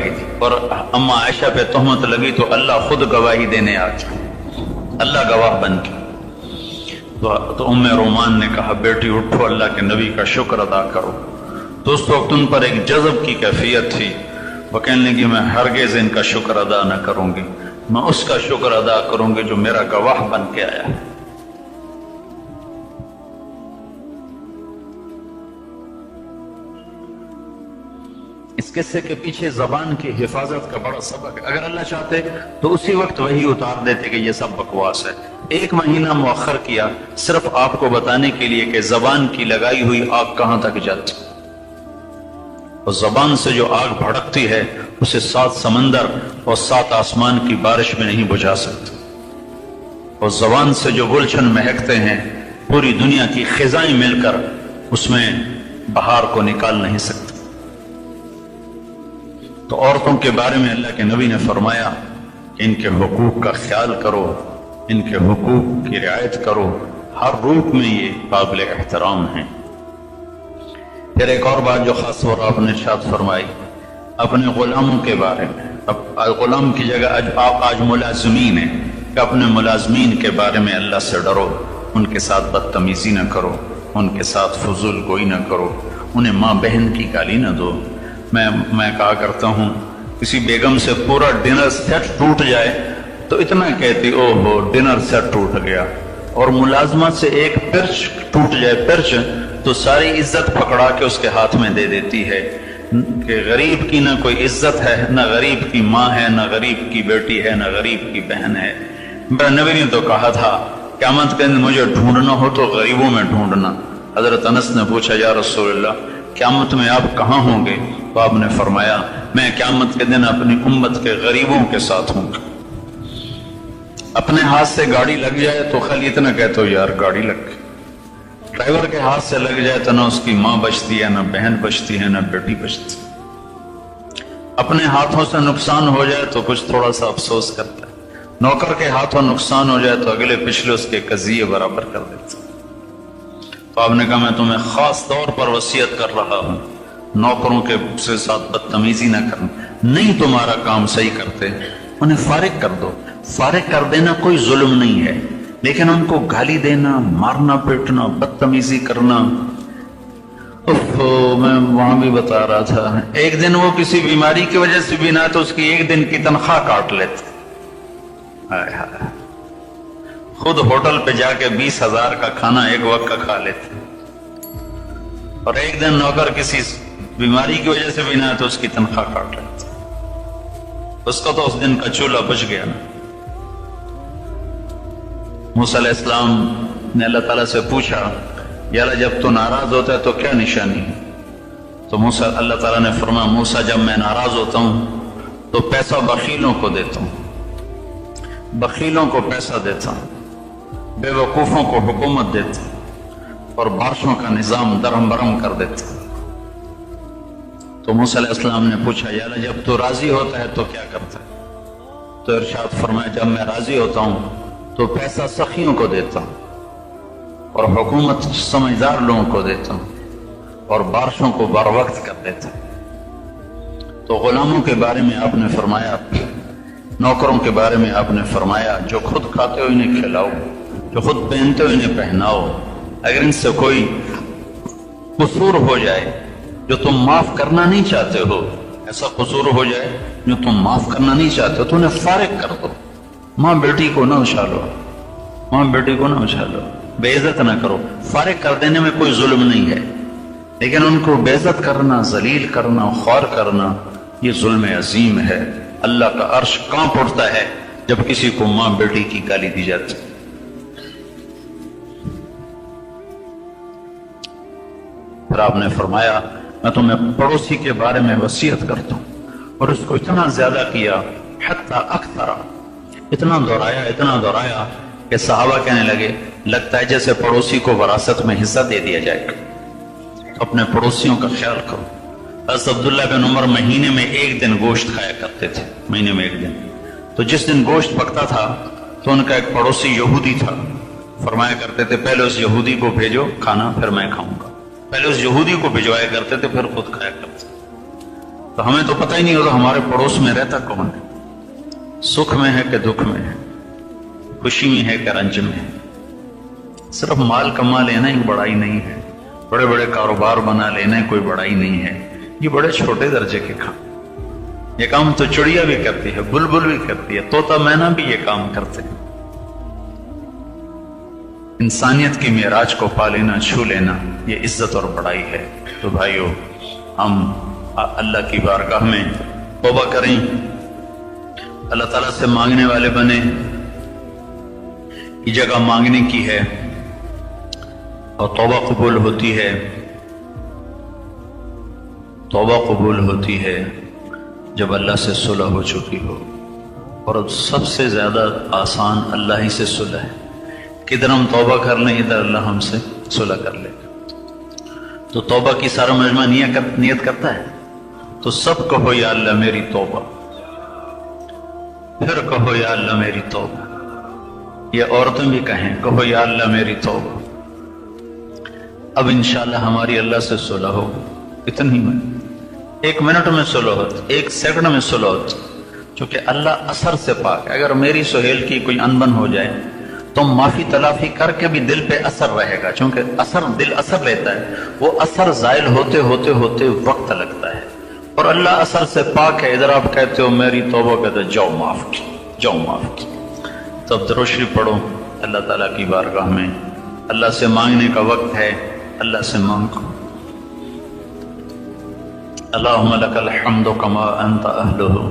دی، اور اما عائشہ پہ تہمت لگی تو اللہ خود گواہی دینے آ گیا، اللہ گواہ بن گیا۔ تو ام رومان نے کہا بیٹی اٹھو، اللہ کے نبی کا شکر ادا کرو۔ تو اس وقت ان پر ایک جذب کی کیفیت تھی، وہ کہنے لگی میں ہرگز ان کا شکر ادا نہ کروں گی، میں اس کا شکر ادا کروں گی جو میرا گواہ بن کے آیا۔ اس اس قصے کے پیچھے زبان کی حفاظت کا بڑا سبق ہے. اگر اللہ چاہتے تو اسی وقت وہی اتار دیتے کہ یہ سب بکواس ہے. 1 مہینہ مؤخر کیا صرف آپ کو بتانے کے لیے کہ زبان کی لگائی ہوئی آگ کہاں تک جاتی. اور زبان سے جو آگ بھڑکتی ہے اسے 7 سمندر اور 7 آسمان کی بارش میں نہیں بجھا سکتے. اور زبان سے جو گلشن مہکتے ہیں پوری دنیا کی خزائیں مل کر اس میں بہار کو نکال نہیں سکتے. تو عورتوں کے بارے میں اللہ کے نبی نے فرمایا کہ ان کے حقوق کا خیال کرو، ان کے حقوق کی رعایت کرو، ہر روپ میں یہ قابل احترام ہیں. پھر ایک اور بات جو خاص طور آپ نے ارشاد فرمائی اپنے غلاموں کے بارے میں. اب غلام کی جگہ آپ آج ملازمین ہیں کہ اپنے ملازمین کے بارے میں اللہ سے ڈرو، ان کے ساتھ بدتمیزی نہ کرو، ان کے ساتھ فضول گوئی نہ کرو، انہیں ماں بہن کی گالی نہ دو. میں کہا کرتا ہوں کسی بیگم سے پورا ڈنر سیٹ ٹوٹ جائے تو اتنا کہتی او ہو ڈنر سیٹ ٹوٹ گیا، اور ملازمہ سے ایک پرچ ٹوٹ جائے پرچ تو ساری عزت پکڑا کے اس کے ہاتھ میں دے دیتی ہے کہ غریب کی نہ کوئی عزت ہے، نہ غریب کی ماں ہے، نہ غریب کی بیٹی ہے، نہ غریب کی بہن ہے. میرا نبی نے تو کہا تھا قیامت کے دن مجھے ڈھونڈنا ہو تو غریبوں میں ڈھونڈنا. حضرت انس نے پوچھا یا رسول اللہ قیامت میں آپ کہاں ہوں گے؟ تو آپ نے فرمایا میں قیامت کے دن اپنی امت کے غریبوں کے ساتھ ہوں گا. اپنے ہاتھ سے گاڑی لگ جائے تو خالی اتنا کہتے ہو یار گاڑی لگ گئی. ڈرائیور کے ہاتھ سے لگ جائے تو نہ اس کی ماں بچتی ہے، نہ بہن بچتی ہے، نہ بیٹی بچتی. اپنے ہاتھوں سے نقصان ہو جائے تو کچھ تھوڑا سا افسوس کرتا ہے. نوکر کے ہاتھوں نقصان ہو جائے تو اگلے پچھلے اس کے قضیے برابر کر دیتے. تو آپ نے کہا میں تمہیں خاص طور پر وصیت کر رہا ہوں نوکروں کے ساتھ بدتمیزی نہ کرنا. نہیں تمہارا کام صحیح کرتے انہیں فارغ کر دو. فارغ کر دینا کوئی ظلم نہیں ہے، لیکن ان کو گالی دینا، مارنا پیٹنا، بدتمیزی کرنا. میں وہاں بھی بتا رہا تھا ایک دن وہ کسی بیماری کی وجہ سے بھی نہ تو اس کی 1 دن کی تنخواہ کاٹ لیتے. خود ہوٹل پہ جا کے 20,000 کا کھانا ایک وقت کا کھا لیتے، اور ایک دن نوکر کسی بیماری کی وجہ سے بھی نہ تو اس کی تنخواہ کاٹ لیتے. اس کو تو اس دن کا چولہا بچ گیا نا. موسیٰ علیہ السلام نے اللہ تعالیٰ سے پوچھا یا اللہ جب تو ناراض ہوتا ہے تو کیا نشانی ہے؟ تو موسیٰ اللہ تعالیٰ نے فرمایا موسیٰ جب میں ناراض ہوتا ہوں تو پیسہ بخیلوں کو دیتا ہوں، بخیلوں کو پیسہ دیتا ہوں، بے وقوفوں کو حکومت دیتا ہوں، اور بارشوں کا نظام درہم برہم کر دیتا ہوں. تو موسیٰ علیہ السلام نے پوچھا یا اللہ جب تو راضی ہوتا ہے تو کیا کرتا ہے؟ تو ارشاد فرمایا جب میں راضی ہوتا ہوں تو پیسہ سخیوں کو دیتا ہوں، اور حکومت سمجھدار لوگوں کو دیتا ہوں، اور بارشوں کو بر وقت کر دیتا ہوں. تو غلاموں کے بارے میں آپ نے فرمایا، نوکروں کے بارے میں آپ نے فرمایا جو خود کھاتے ہو انہیں کھلاؤ، جو خود پہنتے ہو انہیں پہناؤ. اگر ان سے کوئی قصور ہو جائے جو تم معاف کرنا نہیں چاہتے ہو، ایسا قصور ہو جائے جو تم معاف کرنا نہیں چاہتے ہو تو انہیں فارغ کر دو. ماں بیٹی کو نہ اچھالو، ماں بیٹی کو نہ اچھالو، بے عزت نہ کرو. فارغ کر دینے میں کوئی ظلم نہیں ہے، لیکن ان کو بے عزت کرنا، ذلیل کرنا، خوار کرنا یہ ظلم عظیم ہے. اللہ کا عرش کانپ اٹھتا ہے جب کسی کو ماں بیٹی کی گالی دی جاتی. پھر آپ نے فرمایا میں تمہیں پڑوسی کے بارے میں وصیت کرتا ہوں، اور اس کو اتنا زیادہ کیا حتی اکثر، اتنا دہرایا کہ صحابہ کہنے لگے لگتا ہے جیسے پڑوسی کو وراثت میں حصہ دے دیا جائے گا. اپنے پڑوسیوں کا خیال کرو. حضرت عبداللہ بن عمر مہینے میں 1 دن گوشت کھایا کرتے تھے، مہینے میں 1 دن. تو جس دن گوشت پکتا تھا تو ان کا ایک پڑوسی یہودی تھا، فرمایا کرتے تھے پہلے اس یہودی کو بھیجو کھانا پھر میں کھاؤں گا. پہلے اس یہودی کو بھجوایا کرتے تھے پھر خود کھایا کرتے. تو ہمیں تو پتہ ہی نہیں ہوتا ہمارے پڑوس میں رہتا کون ہے، سکھ میں ہے کہ دکھ میں ہے، خوشی میں ہے کہ رنج میں ہے. صرف مال کما لینا ایک بڑائی نہیں ہے، بڑے بڑے کاروبار بنا لینا کوئی بڑائی نہیں ہے. یہ بڑے چھوٹے درجے کے کام. یہ کام تو چڑیا بھی کرتی ہے، بلبل بھی کرتی ہے، طوطا مینا بھی یہ کام کرتے ہیں. انسانیت کی معراج کو پا لینا، چھو لینا یہ عزت اور بڑائی ہے. تو بھائیو ہم اللہ کی بارگاہ میں توبہ کریں، اللہ تعالیٰ سے مانگنے والے بنیں۔ یہ جگہ مانگنے کی ہے اور توبہ قبول ہوتی ہے، توبہ قبول ہوتی ہے جب اللہ سے صلح ہو چکی ہو، اور سب سے زیادہ آسان اللہ ہی سے صلح ہے۔ کدھر ہم توبہ کر لیں ادھر اللہ ہم سے صلح کر لے گا۔ تو توبہ کی سارا مجمع نیت کرتا ہے تو سب کہو یا اللہ میری توبہ، پھر کہو یا اللہ میری توبہ، یہ عورتیں بھی کہیں کہو یا اللہ میری توبہ۔ اب انشاءاللہ ہماری اللہ سے صلح ہو، اتنی میں 1 منٹ میں صلح ہوتی، 1 سیکنڈ میں صلح ہوتی، چونکہ اللہ اثر سے پاک ہے۔ اگر میری سہیل کی کوئی انبن ہو جائے تو معافی تلافی کر کے بھی دل پہ اثر رہے گا، چونکہ دل اثر لیتا ہے، وہ اثر زائل ہوتے ہوتے ہوتے وقت لگتا ہے، اور اللہ اثر سے پاک ہے۔ ادھر آپ کہتے ہو میری توبہ، کہتے ہو جاؤ معاف کی، جاؤ معاف کی۔ تب درود شریف پڑھو اللہ تعالیٰ کی بارگاہ میں، اللہ سے مانگنے کا وقت ہے، اللہ سے مانگو۔ اللہم لک الحمد کما انت اہلہ،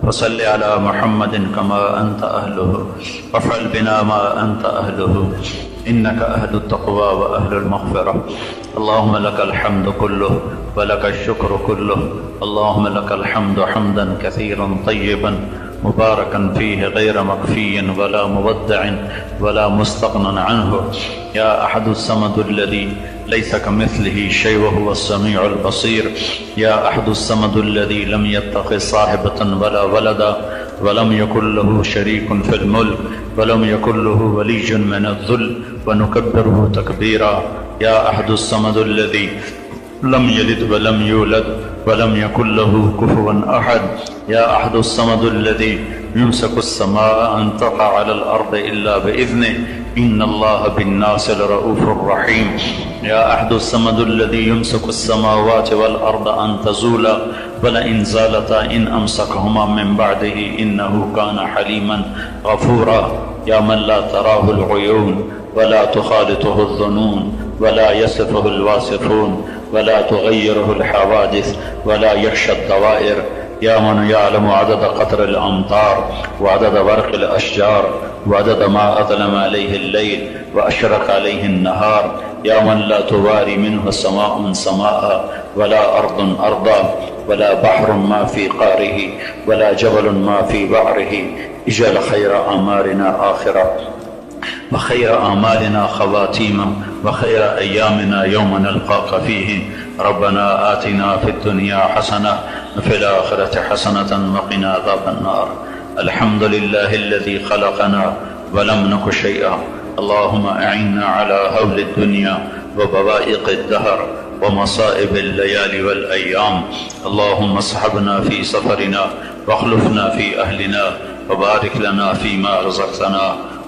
وصل علی محمد کما انت اہلہ، وفعل بنا ما انت اہلہ، انک اہل التقوی و اہل المغفرہ۔ اللہم لک الحمد کلہ ولک الشکر کلہ، اللہم لک الحمد حمدا کثیرا طیبا مبارکا فیہ غیر مکفی ولا مودع ولا مستغنى عنہ، یا احد الصمد الذی ليس كمثله شيء وهو السميع البصير، يا أحد الصمد الذي لم يتخذ صاحبة ولا ولدا ولم يكن له شريك في الملك ولم يكن له ولي من الذل ونكبره تكبيرا، يا أحد الصمد الذي لم يلد ولم يولد ولم يكن له كفوا أحد، يا أحد الصمد الذي يمسك السماء أن تقع على الأرض إلا بإذنه، إن الله بالناس لرؤوف رحيم، يا أحد الصمد الذي يمسك السماوات والأرض أن تزولا ولئن زالتا إن أمسكهما من بعده إنه كان حليما غفورا، يا من لا تراه العيون ولا تخالطه الظنون ولا يصفه الواصفون ولا تغيره الحوادث ولا يخشى الدوائر، يا من يعلم عدد قطر الأمطار وعدد برق الأشجار وعدد ما أظلم عليه الليل وأشرق عليه النهار، يا من لا تواري منه سماء سماء ولا أرض أرضا ولا بحر ما في قاره ولا جبل ما في بحره، اجعل خير أعمارنا آخرة وخير أعمالنا خواتيما وخير أيامنا يوم نلقاك فيه، ربنا آتنا في الدنيا حسنة وفي الآخرة حسنة وقنا عذاب النار، الحمد لله الذي خلقنا ولم نك شيئا، اللهم أعنا على هول الدنيا وبوائق الدهر ومصائب الليالي والأيام، اللهم اصحبنا في سفرنا واخلفنا في أهلنا وبارك لنا فيما رزقتنا،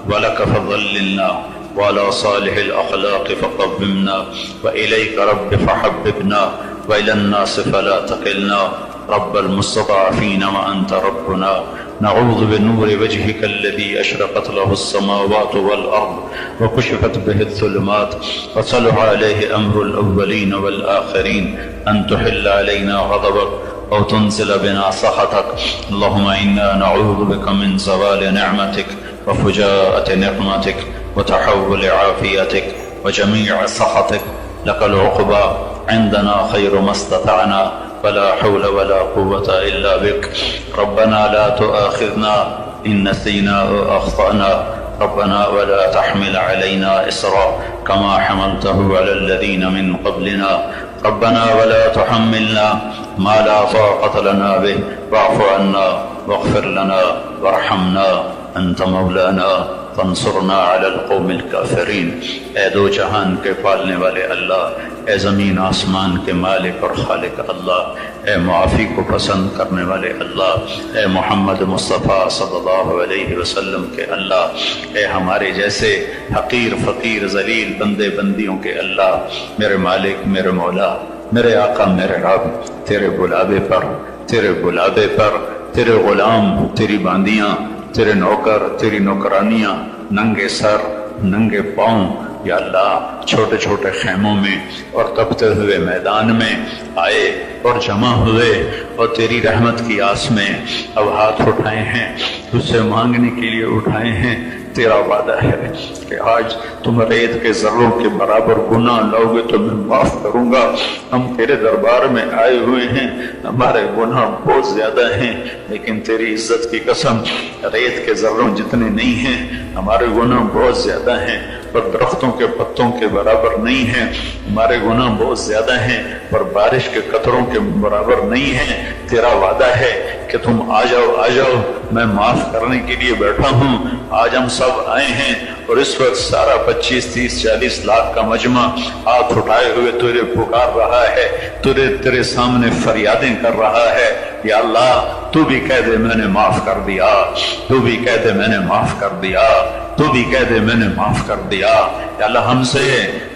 ولك فضللنا وعلى صالح الأخلاق فقبمنا، وإليك رب فحببنا وإلى الناس فلا تقلنا، رب المستضعفين وأنت ربنا، نعوذ بنور وجهك الذي أشرقت له السماوات والأرض وكشفت به الظلمات وصلح عليه أمر الأولين والآخرين، أن تحل علينا غضبك أو تنزل بنا سخطك، اللهم إنا نعوذ بك من زوال نعمتك وفجاءة نقمتك وتحول عافيتك وجميع سخطك، لك العقبى عندنا خير ما استطعنا ولا حول ولا قوة إلا بك، ربنا لا تؤاخذنا إن نسينا أو أخطأنا، ربنا ولا تحمل علينا إصرا كما حملته على الذين من قبلنا، ربنا ولا تحملنا ما لا طاقة لنا به، واعف عنا واغفر لنا وارحمنا أنت مولانا فانصرنا على القوم الكافرين۔ اے دو جہان کے پالنے والے اللہ، اے زمین آسمان کے مالک اور خالق اللہ، اے معافی کو پسند کرنے والے اللہ، اے محمد مصطفیٰ صلی اللہ علیہ وسلم کے اللہ، اے ہمارے جیسے حقیر فقیر ذلیل بندے بندیوں کے اللہ، میرے مالک میرے مولا میرے آقا میرے رب، تیرے بلاوے پر تیرے غلام تیری باندیاں، تیرے نوکر تیری نوکرانیاں، ننگے سر ننگے پاؤں یا اللہ چھوٹے چھوٹے خیموں میں اور تپتے ہوئے میدان میں آئے اور جمع ہوئے اور تیری رحمت کی آس میں اب ہاتھ اٹھائے ہیں، تجھ سے مانگنے کے لیے اٹھائے ہیں۔ تیرا وعدہ ہے کہ آج تم ریت کے ذروں کے برابر گناہ لاؤ گے تو میں معاف کروں گا۔ ہم تیرے دربار میں آئے ہوئے ہیں، ہمارے گناہ بہت زیادہ ہیں، لیکن تیری عزت کی قسم ریت کے ذروں جتنے نہیں ہیں، ہمارے گناہ بہت زیادہ ہیں پر درختوں کے پتوں کے برابر نہیں ہیں، ہمارے گناہ بہت زیادہ ہیں پر بارش کے قطروں کے برابر نہیں ہیں۔ تیرا وعدہ ہے کہ تم آ جاؤ، میں معاف کرنے کے لیے بیٹھا ہوں۔ آج ہم سب آئے ہیں اور اس وقت سارا 25 30 40 لاکھ کا مجمع ہاتھ اٹھائے ہوئے تجھے پکار رہا ہے، تیرے سامنے فریادیں کر رہا ہے۔ یا اللہ تو بھی کہہ دے میں نے معاف کر دیا، تو بھی کہہ دے میں نے معاف کر دیا، تو بھی کہہ دے میں نے معاف کر دیا۔ یا اللہ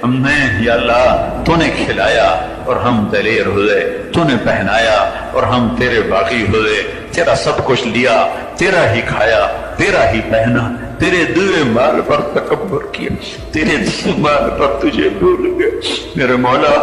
ہم نے یا اللہ تو نے کھلایا اور ہم دلیر ہوئے، تو نے پہنایا اور ہم تیرے باغی ہوئے، تیرا سب کچھ لیا، تیرا ہی کھایا، تیرا ہی پہنا، تیرے دیے مال پر تکبر کیا، تیرے دیے مال پر تجھے بھول گئے۔ میرے مولا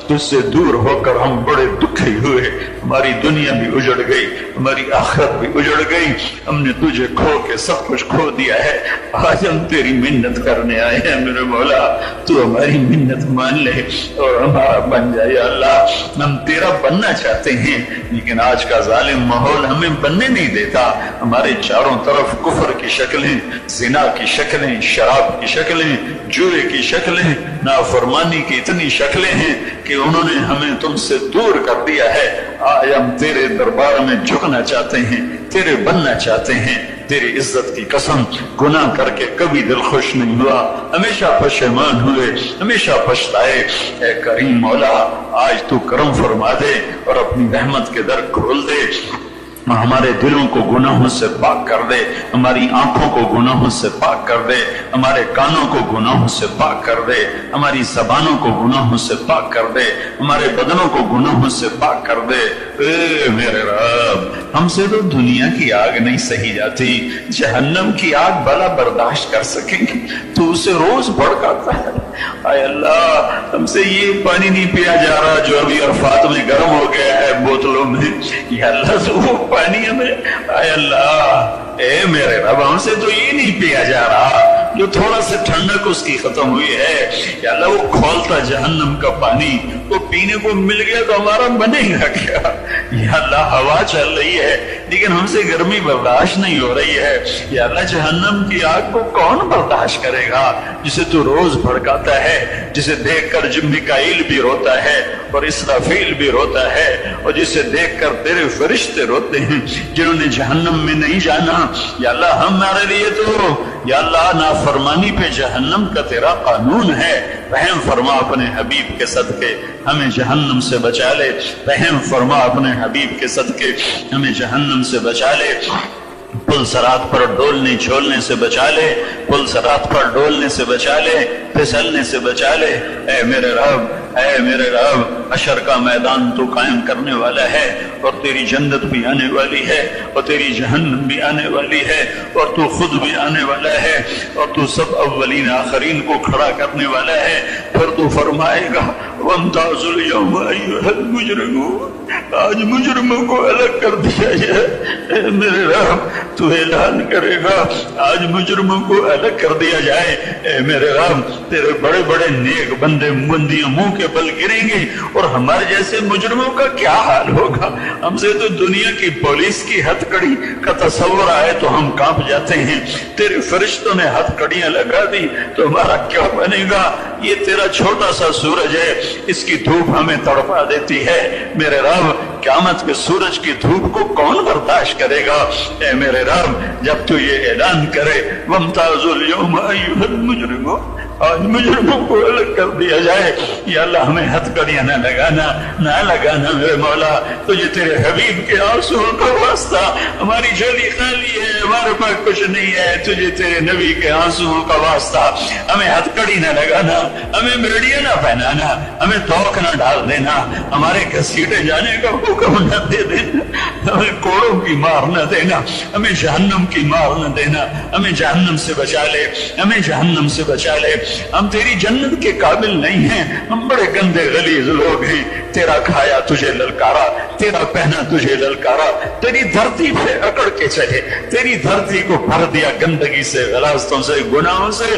تجھ سے دور ہو کر ہم بڑے دکھی ہوئے، ہماری دنیا بھی اجڑ گئی، ہماری آخرت بھی اجڑ گئی، ہم نے تجھے کھو کے سب کچھ کھو دیا ہے۔ آج ہم تیری منت کرنے آئے ہیں میرے مولا، تو ہماری منت مان لے اور ہمارا بن جائے۔ یا اللہ ہم تیرا بننا چاہتے ہیں لیکن آج کا ظالم ماحول ہمیں بننے نہیں دیتا، ہمارے چاروں طرف کفر کی شکلیں، زنا کی شکلیں، شراب کی شکلیں، جوئے کی شکلیں، نافرمانی کی اتنی شکلیں ہیں کہ انہوں نے ہمیں تم سے دور کر دیا ہے۔ آج ہم تیرے دربار میں جھکنا چاہتے ہیں، تیرے بننا چاہتے ہیں۔ تیری عزت کی قسم گناہ کر کے کبھی دل خوش نہیں ہوا، ہمیشہ پشیمان ہوئے، ہمیشہ پچھتائے۔ اے کریم مولا آج تو کرم فرما دے اور اپنی رحمت کے در کھول دے، ہمارے دلوں کو گناہوں سے پاک کر دے، ہماری آنکھوں کو گناہوں سے پاک کر دے، ہمارے کانوں کو گناہوں سے پاک کر دے، ہماری زبانوں کو گناہوں سے پاک کر دے، ہمارے بدنوں کو گناہوں سے پاک کر دے۔ اے میرے رب ہم سے تو دنیا کی آگ نہیں سہی جاتی، جہنم کی آگ بلا برداشت کر سکیں گے، تو اسے روز بھڑکاتا ہے۔ اے اللہ ہم سے یہ پانی نہیں پیا جا رہا جو ابھی عرفات میں گرم ہو گیا ہے بوتلوں میں، یا اللہ تو وہ پانی ہمیں، اے اللہ اے میرے رب ہم سے تو یہ نہیں پیا جا رہا جو تھوڑا سے ٹھنڈک اس کی ختم ہوئی ہے۔ یا اللہ وہ کھولتا جہنم کا پانی وہ پینے کو مل گیا تو ہمارا بنے گا کیا؟ یا اللہ ہوا چل رہی ہے لیکن ہم سے گرمی برداشت نہیں ہو رہی ہے۔ یا اللہ جہنم کی آگ کو کون برداشت کرے گا جسے تو روز بھڑکاتا ہے، جسے دیکھ کر میکائیل بھی روتا ہے اور اسرافیل بھی روتا ہے، اور جسے دیکھ کر تیرے فرشتے روتے ہیں جنہوں نے جہنم میں نہیں جانا۔ یا اللہ ہمارے لیے تو یا اللہ نافرمانی پہ جہنم کا تیرا قانون ہے، رحم فرما اپنے حبیب کے صدقے ہمیں جہنم سے بچا لے، رحم فرما اپنے حبیب کے صدقے ہمیں جہنم سے بچا لے، پل صراط پر ڈولنے چھولنے سے بچا لے، پل صراط پر ڈولنے سے بچا لے، پھسلنے سے بچا لے۔ اے میرے رب اے میرے رب حشر کا میدان تو قائم کرنے والا ہے، اور تیری جنت بھی آنے والی ہے، اور تیری جہنم بھی آنے والی ہے، اور تو خود بھی آنے والا ہے، اور تو سب اولین آخرین کو کھڑا کرنے والا ہے۔ پھر تو فرمائے گا وَامْتَازُوا الْيَوْمَ أَيُّهَا الْمُجْرِمُونَ، آج مجرموں کو الگ کر دیا جائے۔ اے میرے رب تو اعلان کرے گا آج مجرموں کو الگ کر دیا جائے۔ اے میرے رب تیرے بڑے بڑے نیک بندے بندیاں منہ کے بل گریں گے اور ہمارے جیسے مجرموں کا کیا حال ہوگا؟ ہم سے تو دنیا کی پولیس کی ہتھ کڑی کا تصور آئے تو ہم کانپ جاتے ہیں، تیرے فرشتوں نے ہتھ کڑیاں لگا دی تو ہمارا کیا بنے گا؟ یہ تیرا چھوٹا سا سورج ہے، اس کی دھوپ ہمیں تڑپا دیتی ہے۔ میرے رب قیامت کے سورج کی دھوپ کو کون برداشت کرے گا؟ اے میرے رب جب تو یہ اعلان کرے وَامْتَازُوا الْيَوْمَ أَيُّهَا الْمُجْرِمُونَ، آج مجرموں کو الگ کر دیا جائے۔ یا اللہ ہمیں ہتھ کڑیاں نہ لگانا میرے مولا، تجھے تیرے حبیب کے آنسوؤں کا واسطہ، ہماری جھولی خالی ہے، ہمارے پاس کچھ نہیں ہے، تجھے تیرے نبی کے آنسوؤں کا واسطہ ہمیں ہتھ کڑی نہ لگانا، ہمیں بیڑیاں نہ پہنانا، ہمیں توق نہ ڈال دینا، ہمارے گھسیٹے جانے کا حکم نہ دے دینا، ہمیں کوڑوں کی مار نہ دینا، ہمیں جہنم کی مار نہ دینا، ہمیں جہنم سے بچا لے، ہمیں جہنم سے بچا لے۔ ہم تیری جنت کے قابل نہیں ہیں، ہم بڑے گندے غلیظ لوگ ہیں، تیرا کھایا تجھے للکارا، تیرا پہنا تجھے للکارا، تیری دھرتی پہ اکڑ کے چلے، تیری دھرتی کو بھر دیا گندگی سے، غلاظتوں سے، گناہوں سے۔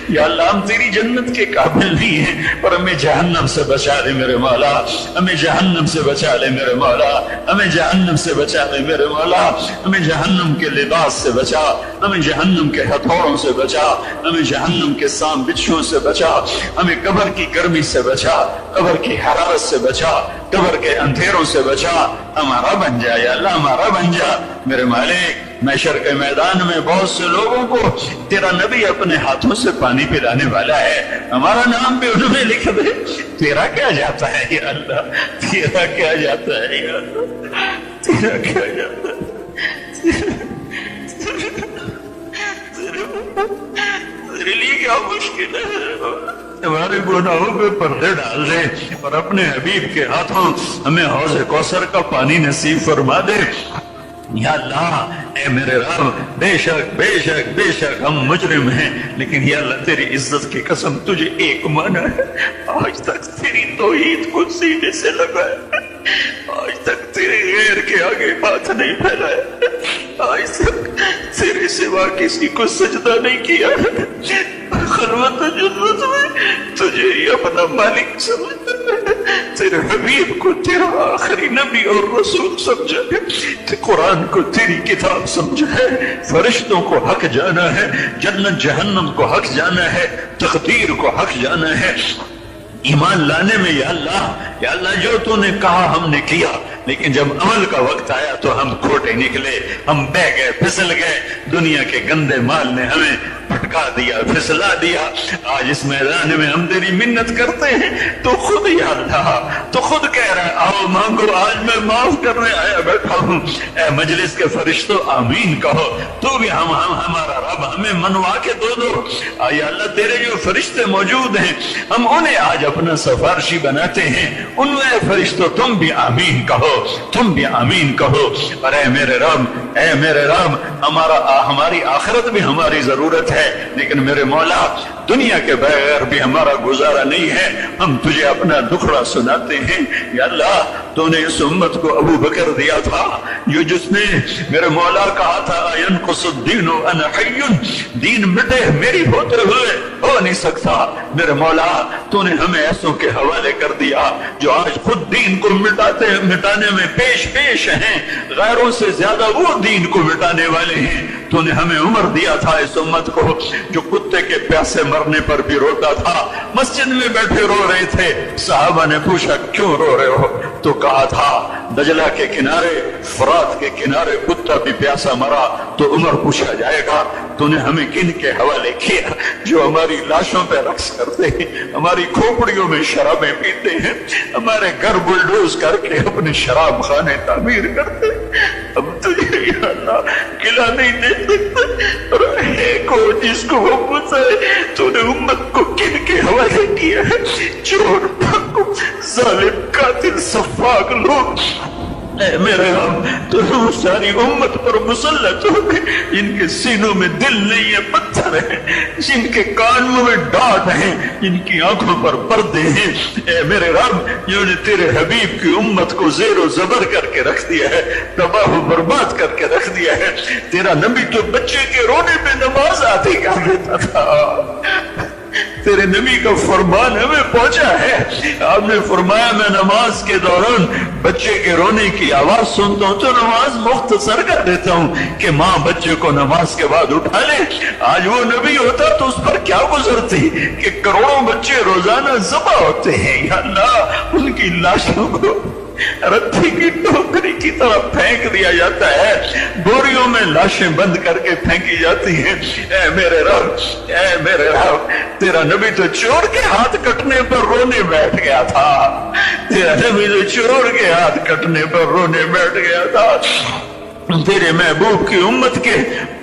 یا اللہ ہم تیری جنت کے قابل نہیں ہیں، پر ہمیں جہنم سے بچا لے میرے مولا، ہمیں جہنم سے بچا لے میرے مولا، ہمیں جہنم سے بچا لے میرے مولا، ہمیں جہنم کے لباس سے بچا، ہمیں جہنم کے ہتھوڑوں سے بچا، ہمیں جہنم کے سام بچھوں سے بچا، ہمیں قبر کی گرمی سے بچا، قبر کی حرارت سے بچا، قبر کے اندھیروں سے بچا، ہمارا بن جا یا اللہ، ہمارا بن جا میرے مالک۔ محشر کے میدان میں بہت سے لوگوں کو تیرا نبی اپنے ہاتھوں سے پانی پلانے والا ہے، ہمارا نام بھی ان میں لکھ دے۔ تیرا کیا جاتا ہے یا اللہ، تیرا کیا جاتا ہے یا اللہ، تیرا کیا جاتا ہے، تیرے لیے کیا مشکل ہے؟ ہمارے گناہوں پہ پردے ڈال دے اور اپنے حبیب کے ہاتھوں ہمیں حوض کوثر کا پانی نصیب فرما دے۔ یا اللہ اے میرے رب، بے شک بے شک بے شک ہم مجرم ہیں، لیکن یا اللہ تیری عزت کی قسم تجھے ایک مانا ہے، آج تک تیری توحید کو سینے سے لگایا، آج تک تیرے غیر کے آگے ہاتھ نہیں پھیلایا، آج تک تیرے سوا کسی کو سجدہ نہیں کیا، خلوت جنت میں تجھے ہی اپنا مالک سمجھتا ہے، تیرے حبیب کو تیرا آخری نبی اور رسول سمجھا ہے، قرآن کو تیری کتاب سمجھا ہے، فرشتوں کو حق جانا ہے، جنت جہنم کو حق جانا ہے، تقدیر کو حق جانا ہے، ایمان لانے میں یا اللہ جو تو نے کہا ہم نے کیا، لیکن جب عمل کا وقت آیا تو ہم کھوٹے نکلے، ہم بہ گئے، پھسل گئے، دنیا کے گندے مال نے ہمیں پھٹکا دیا، پھسلا دیا۔ آج اس میدان میں ہم تیری منت کرتے ہیں تو خود یا اللہ تو خود کہہ رہا ہے آؤ مانگو، آج میں معاف کرنے آیا بیٹھا ہوں۔ اے مجلس کے فرشتوں آمین کہو، تو بھی ہمارا رب ہمیں منوا کے دو۔ یا اللہ تیرے جو فرشتے موجود ہیں ہم انہیں آج اپنا سفارشی بناتے ہیں، ان میں فرشتوں تم بھی آمین کہو، تم بھی آمین کہو۔ اور اے میرے رب ہماری آخرت بھی ہماری ضرورت ہے، لیکن میرے مولا دنیا کے بغیر بھی ہمارا گزارا نہیں ہے، ہم تجھے اپنا دکھڑا سناتے ہیں۔ یا اللہ تو نے اس امت کو ابو بکر دیا تھا جس نے میرے مولا کہا تھا ينقص الدین وانا حی، دین مٹے میری ہوتے ہوئے ہو نہیں سکتا۔ میرے مولا تو نے ہمیں ایسوں کے حوالے کر دیا جو آج خود دین کو مٹانے میں پیش ہیں، غیروں سے زیادہ وہ دین کو مٹانے والے ہیں۔ تو نے ہمیں عمر دیا تھا اس امت کو جو کتے کے پیاسے مرنے پر بھی روتا تھا، مسجد میں بیٹھے رو رہے تھے، صحابہ نے پوچھا کیوں رو رہے ہو؟ تو کہا تھا دجلہ کے کنارے، فرات کے کنارے کتا بھی پیاسا مرا تو عمر پوچھا جائے گا۔ تو نے ہمیں کن کے حوالے کیا جو ہماری لاشوں پہ رقص کرتے ہیں، ہماری کھوپڑیوں میں شرابیں پیتے ہیں، ہمارے گھر بلڈوز کر کے اپنے شراب خانے تعمیر کرتے ہیں۔ اب تجھے یا اللہ قلعہ نہیں دے سکتا، اور ایک کو جس کو وہ پوچھا ہے تو نے امت کو کن کے حوالے کیا ہے؟ چور، ڈاکو، ظالم، قاتل، سفاک لوگ۔ اے میرے رب تو ساری امت پر مسلط ہو گئے، جن کے سینوں میں دل نہیں ہے، پتھر ہیں، جن کے کانوں میں ڈانٹ ہیں، جن کی آنکھوں پر پردے ہیں۔ اے میرے رب جنہوں نے تیرے حبیب کی امت کو زیر و زبر کر کے رکھ دیا ہے، تباہ و برباد کر کے رکھ دیا ہے۔ تیرا نبی تو بچے کے رونے میں نماز آتی کر دیتا تھا، تیرے نبی کا فرمان ہمیں پہنچا ہے، آپ نے فرمایا میں نماز کے دوران بچے کے رونے کی آواز سنتا ہوں تو نماز مختصر کر دیتا ہوں کہ ماں بچے کو نماز کے بعد اٹھا لے۔ آج وہ نبی ہوتا تو اس پر کیا گزرتی کہ کروڑوں بچے روزانہ ذبح ہوتے ہیں۔ یا اللہ ان کی لاشوں کو رتھی کی ٹوکری کی طرح پھینک دیا جاتا ہے، بوریوں میں لاشیں بند کر کے پھینکی جاتی ہیں۔ اے میرے رب تیرا نبی تو چور کے ہاتھ کٹنے پر رونے بیٹھ گیا تھا، تیرا نبی تو چور کے ہاتھ کٹنے پر رونے بیٹھ گیا تھا۔ تیرے محبوب کی امت کے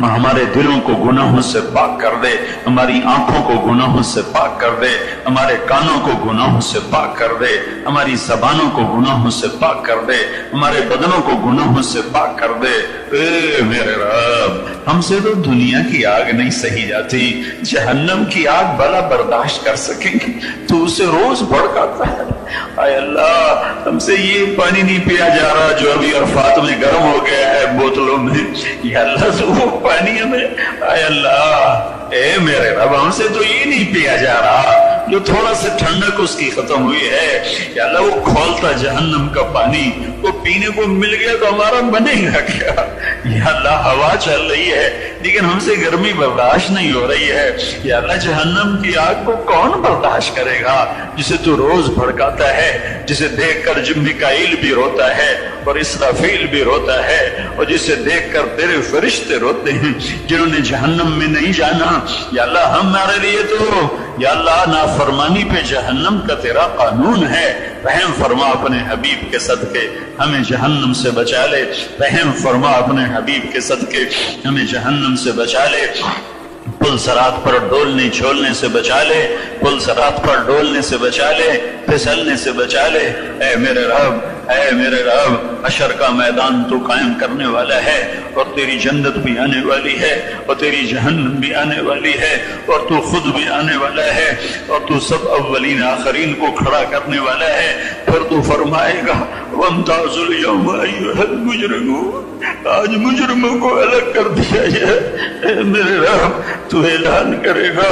ہمارے دلوں کو گناہوں سے پاک کر دے، ہماری آنکھوں کو گناہوں سے پاک کر دے، ہمارے کانوں کو گناہوں سے پاک کر دے، ہماری زبانوں کو گناہوں سے پاک کر دے، ہمارے بدنوں کو گناہوں سے پاک کر دے۔ اے میرے رب، ہم سے تو دنیا کی آگ نہیں سہی جاتی، جہنم کی آگ بلا برداشت کر سکیں گے، تو اسے روز بھڑکاتا ہے۔ اے اللہ، ہم سے یہ پانی نہیں پیا جا رہا جو ابھی عرفات میں گرم ہو گیا ہے بوتلوں میں، یا اللہ تو وہ پانی ہمیں، اے اللہ، اے میرے رب، ہم سے تو یہ نہیں پیا جا رہا جو تھوڑا سا ٹھنڈک اس کی ختم ہوئی ہے، یا اللہ وہ کھولتا جہنم کا پانی وہ پینے کو مل گیا تو ہمارا بنے گا کیا؟ یا اللہ، ہوا چل رہی ہے لیکن ہم سے گرمی برداشت نہیں ہو رہی ہے، یا اللہ جہنم کی آگ کو کون برداشت کرے گا جسے تو روز بھڑکاتا ہے، جسے دیکھ کر جب میکائیل بھی روتا ہے اور اسرافیل بھی روتا ہے، اور جسے دیکھ کر تیرے فرشتے روتے ہیں جنہوں نے جہنم میں نہیں جانا۔ یا اللہ، ہمارے لیے تو یا اللہ نافرمانی پہ جہنم کا تیرا قانون ہے، رحم فرما اپنے حبیب کے صدقے ہمیں جہنم سے بچا لے، رحم فرما اپنے حبیب کے صدقے ہمیں جہنم سے بچا لے، پل صراط پر ڈولنے چھولنے سے بچا لے، پل صراط پر ڈولنے سے بچا لے، پھسلنے سے بچا لے۔ اے میرے رب، اے میرے رب، حشر کا میدان تو قائم کرنے والا ہے، اور تیری جنت بھی آنے والی ہے، اور تیری جہنم بھی آنے والی ہے، اور تو خود بھی آنے والا ہے، اور تو سب اولین آخرین کو کھڑا کرنے والا ہے۔ پھر تو فرمائے گا وَامْتَازُوا الْيَوْمَ أَيُّهَا الْمُجْرِمُونَ، آج مجرموں کو الگ کر دیا جائے۔ اے میرے رب، تو اعلان کرے گا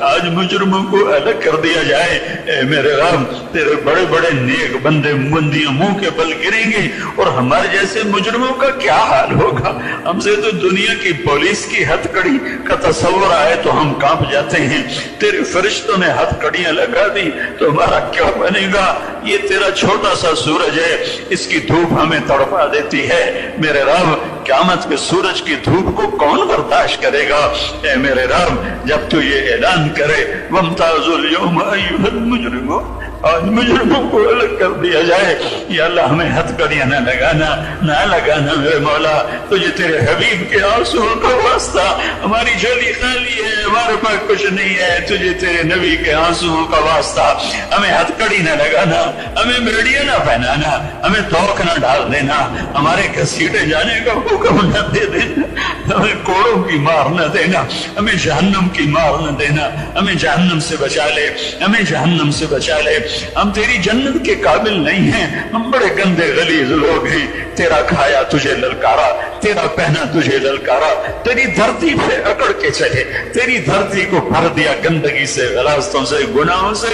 آج مجرموں کو الگ کر دیا جائے۔ اے میرے رب، تیرے بڑے بڑے نیک بندے بندیاں منہ کے بل گریں گے، اور ہمارے جیسے مجرموں کا کیا حال ہوگا؟ ہم سے تو دنیا کی پولیس کی ہتھ کڑی کا تصور آئے تو ہم کانپ جاتے ہیں، تیرے فرشتوں نے ہتھ کڑیاں لگا دی تو ہمارا کیا بنے گا؟ یہ تیرا چھوٹا سا سورج ہے، اس کی دھوپ ہمیں تڑپا دیتی ہے۔ میرے رب، قیامت کے سورج کی دھوپ کو کون برداشت کرے گا؟ اے میرے رب، جب تو یہ اعلان کرے وَامْتَازُوا الْيَوْمَ أَيُّهَا الْمُجْرِمُونَ، آج مجرموں کو الگ کر دیا جائے۔ یا اللہ، ہمیں ہتھ کڑیاں نہ لگانا میرے مولا، تجھے تیرے حبیب کے آنسوؤں کا واسطہ، ہماری جھولی خالی ہے، ہمارے پاس کچھ نہیں ہے، تجھے تیرے نبی کے آنسوؤں کا واسطہ ہمیں ہتھ کڑی نہ لگانا، ہمیں بیڑیاں نہ پہنانا، ہمیں توق نہ ڈال دینا، ہمارے گھسیٹے جانے کا حکم نہ دے دینا، ہمیں کوڑوں کی مار نہ دینا، ہمیں جہنم کی مار نہ دینا، ہمیں جہنم سے بچا لے، ہمیں جہنم سے بچا لے۔ ہم تیری جنت کے قابل نہیں ہیں، ہم بڑے گندے غلیظ لوگ ہیں، تیرا کھایا تجھے للکارا، تیرا پہنا تجھے للکارا، تیری دھرتی پہ اکڑ کے چلے، تیری دھرتی کو بھر دیا گندگی سے، غلاظتوں سے، گناہوں سے۔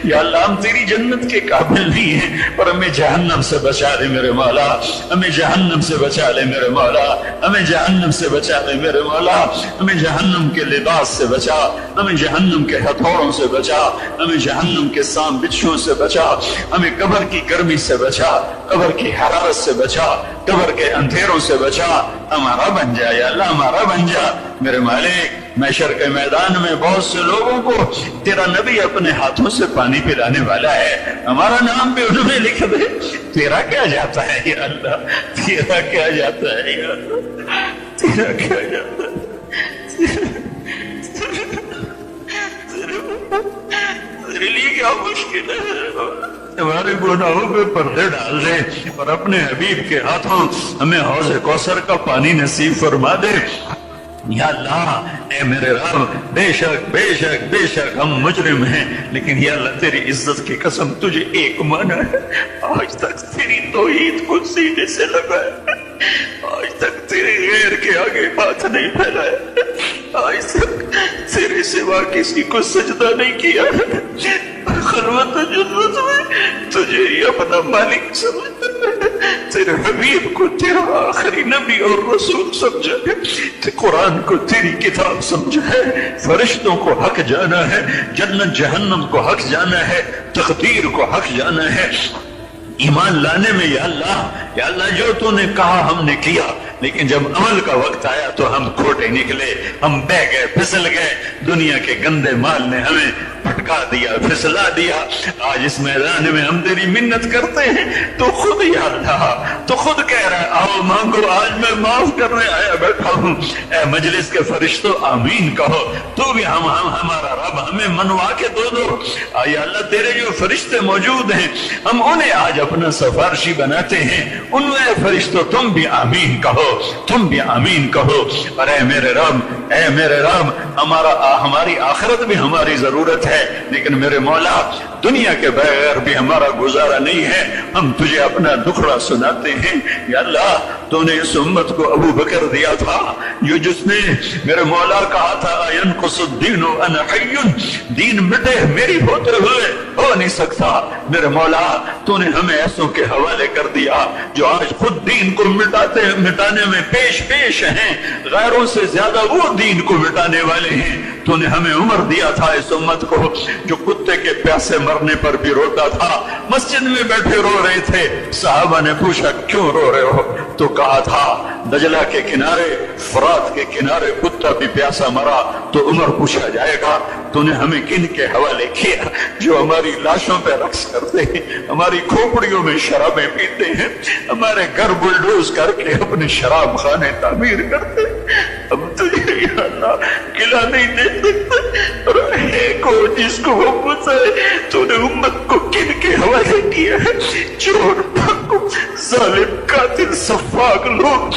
یا اللہ، ہم تیری جنت کے قابل نہیں ہیں، پر ہمیں جہنم سے بچا لے میرے مولا، ہمیں جہنم سے بچا لے میرے مولا، ہمیں جہنم سے بچا لے میرے مولا، ہمیں جہنم کے لباس سے بچا، ہمیں جہنم کے ہتھوڑوں سے بچا، ہمیں جہنم کے سام بچھوں سے بچا، ہمیں قبر کی گرمی سے بچا، قبر کی حرارت سے بچا، قبر کے اندھیروں سے بچا، ہمارا بن جا یا اللہ، ہمارا بن جا میرے مالک۔ محشر کے میدان میں بہت سے لوگوں کو تیرا نبی اپنے ہاتھوں سے پانی پلانے والا ہے، ہمارا نام بھی انہوں نے لکھ دے۔ تیرا کیا جاتا ہے یا اللہ، تیرا کیا جاتا ہے یا اللہ، تیرا کیا جاتا ہے؟ تیرے لیے کیا مشکل ہے؟ ہمارے گناہوں پہ پردے ڈال دے اور اپنے حبیب کے ہاتھوں ہمیں حوض کوثر کا پانی نصیب فرما دے۔ یا اللہ، اے میرے رب، بے شک بے شک بے شک ہم مجرم ہیں، لیکن یا اللہ تیری عزت کی قسم تجھے ایک مانا ہے، آج تک تیری توحید کو سینے سے لگایا، آج تک تیرے غیر کے آگے ہاتھ نہیں پھیلایا، آج تک تیرے سوا کسی کو سجدہ نہیں کیا، خلوت جنت میں تجھے ہی اپنا مالک سمجھتا ہے، تیرے حبیب کو تیرا آخری نبی اور رسول سمجھا ہے، قرآن کو تیری کتاب سمجھا ہے، فرشتوں کو حق جانا ہے، جنت جہنم کو حق جانا ہے، تقدیر کو حق جانا ہے، ایمان لانے میں یا اللہ جو تو نے کہا ہم نے کیا، لیکن جب عمل کا وقت آیا تو ہم کھوٹے نکلے، ہم بہ گئے، پھسل گئے، دنیا کے گندے مال نے ہمیں پھٹکا دیا، پھسلا دیا۔ آج اس میدان میں ہم تیری منت کرتے ہیں تو خود یا اللہ تو خود کہہ رہا ہے آؤ مانگو، آج میں معاف کرنے آیا بیٹھا ہوں۔ اے مجلس کے فرشتوں آمین کہو، تو بھی ہمارا رب ہمیں منوا کے دو۔ یا اللہ تیرے جو فرشتے موجود ہیں ہم انہیں آج اپنا سفارشی بناتے ہیں، ان میں فرشتوں تم بھی آمین کہو، تم بھی آمین کہو۔ اور اے میرے رب ہماری آخرت بھی ہماری ضرورت ہے، لیکن میرے مولا دنیا کے بغیر بھی ہمارا گزارا نہیں ہے، ہم تجھے اپنا دکھڑا سناتے ہیں۔ یا اللہ تو نے اس امت کو ابو بکر دیا تھا جس نے میرے مولا کہا تھا ینقص الدین وانا حی، دین مٹے میری ہوتے ہوئے ہو نہیں سکتا۔ میرے مولا تو نے ہمیں ایسوں کے حوالے کر دیا جو آج خود دین کو مٹانے میں پیش ہیں، غیروں سے زیادہ وہ دین کو مٹانے والے ہیں۔ تو نے ہمیں عمر دیا تھا اس امت کو جو کتے کے پیاسے مرنے پر بھی روتا تھا، مسجد میں بیٹھے رو رہے تھے، صحابہ نے پوچھا کیوں رو رہے ہو؟ تو کہا تھا دجلہ کے کنارے، فرات کے کنارے کتا بھی پیاسا مرا تو عمر پوچھا جائے گا۔ تو نے ہمیں کن کے حوالے کیا جو ہماری لاشوں پہ رقص کرتے ہیں، ہماری کھوپڑیوں میں شرابیں پیتے ہیں، ہمارے گھر بلڈوز کر کے اپنے شراب خانے تعمیر کرتے ہیں۔ اب تجھے یا اللہ گلہ نہیں دے سکتے، اور ایک کو جس کو محبت ہے تو نے امت کو کن کے حوالے کیا ہے؟ چور، ڈاکو، ظالم، قاتل، سفاک لوگ۔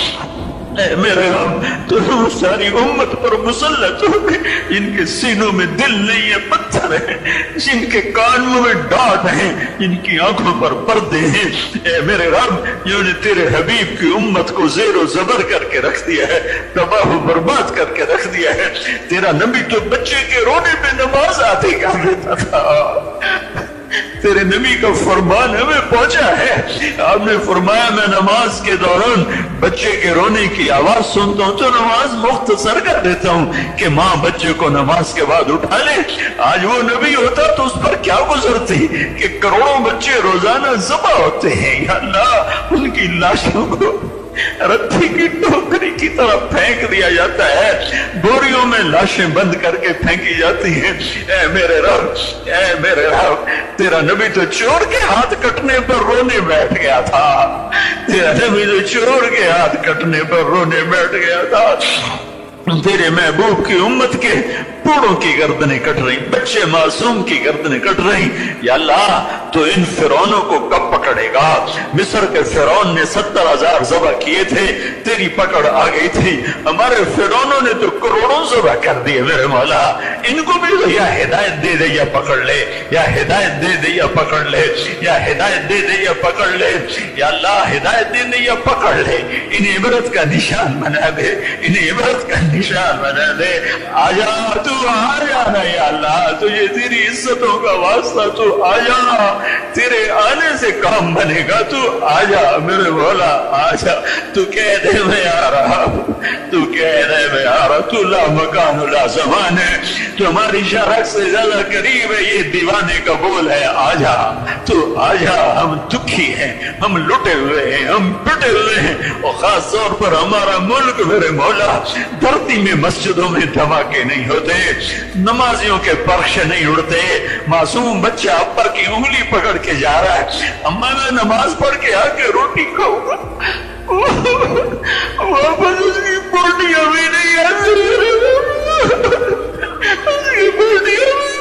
اے میرے رب تو ساری امت پر مسلط ہو گئے، جن کے سینوں میں دل نہیں ہے، پتھر ہیں، جن کے کانوں میں ڈانٹ ہیں، جن کی آنکھوں پر پردے ہیں۔ اے میرے رب جنہوں نے تیرے حبیب کی امت کو زیر و زبر کر کے رکھ دیا ہے، تباہ و برباد کر کے رکھ دیا ہے۔ تیرا نبی تو بچے کے رونے پہ نماز آتے کر دیتا تھا۔ تیرے نبی کا فرمان ہمیں پہنچا ہے، آپ نے فرمایا میں نماز کے دوران بچے کے رونے کی آواز سنتا ہوں تو نماز مختصر کر دیتا ہوں کہ ماں بچے کو نماز کے بعد اٹھا لے۔ آج وہ نبی ہوتا تو اس پر کیا گزرتی کہ کروڑوں بچے روزانہ ذبح ہوتے ہیں۔ یا اللہ ان کی لاشوں کو رتھی کی ٹوکری کی طرف پھینک دیا جاتا ہے، بوریوں میں لاشیں بند کر کے پھینکی جاتی ہیں۔ اے میرے رب تیرا نبی تو چور کے ہاتھ کٹنے پر رونے بیٹھ گیا تھا، تیرا نبی تو چور کے ہاتھ کٹنے پر رونے بیٹھ گیا تھا۔ تیرے محبوب کی امت کے بوڑھوں کی گردنیں کٹ رہی، بچے معصوم کی گردنیں کٹ رہی۔ یا اللہ تو ان فرعونوں کو کب پکڑے گا؟ مصر کے فرعون نے 70,000 ذبح کیے تھے، تیری پکڑ آ گئی تھی۔ ہمارے فرعونوں نے تو کروڑوں ذبح کر دیے۔ میرے مولا ان کو بھی یا ہدایت دے دے یا پکڑ لے، یا ہدایت دے دے یا پکڑ لے، یا ہدایت دے دے یا پکڑ لے۔ یا اللہ ہدایت دے دے یا پکڑ لے، انہیں عبرت کا نشان بنا دے، انہیں عبرت کا نشان بنا دے۔ آجا تو آجا نا یا اللہ، تجھے تیری عزتوں کا واسطہ تو آجا، تیرے آنے سے کام بنے گا، تو آجا میرے مولا آجا۔ تو کہہ دے میں آ رہا ہوں، تو کہہ دے میں آ رہا، تو لا مکان لا زمان ہے، تو ہماری شرح سے زیادہ قریب ہے، یہ دیوانے کا بول ہے آجا، تو آجا۔ ہم دکھی ہیں، ہم لٹے ہوئے ہیں، ہم پٹے ہوئے ہیں، اور خاص طور پر ہمارا ملک میرے مولا، دھرتی میں مسجدوں میں دھماکے نہیں ہوتے، نمازیوں کے پرخش نہیں اڑتے، معصوم بچہ اپر کی انگلی پکڑ کے جا رہا ہے، اما میں نماز پڑھ کے آ کے روٹی کھاؤں گا، واپس اس کی پورٹیاں بھی نہیں آتی، اس کی پورٹیاں بھی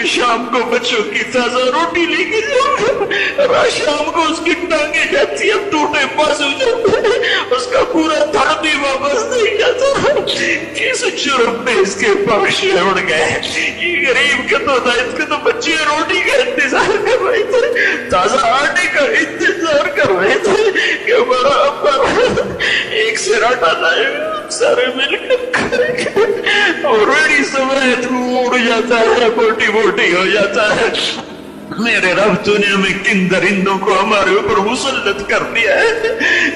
شام کو بچوں کی تازہ روٹی لے کے جاؤں، شام کو اس کی ٹانگیں جاتی اب ٹوٹے پاس ہو جاتے ہیں، اس کا پورا تھا بھی واپس نہیں جاتا، کس جرم میں اس کے پاکشے اڑ گئے۔ یہ غریب کا تو تھا، اس کے تو بچے روٹی کا انتظار کر رہے تھے، تازہ آٹے کا انتظار کر رہے تھے کہ برابر ایک سرا ڈالا ہے سارے مل کر کریں گے اور میری سمیت اڑ جاتا ہے بوٹی بوٹی ہو جاتا ہے. میرے رب تو نے ہمیں کن درندوں کو ہمارے اوپر مسلط کر دیا ہے.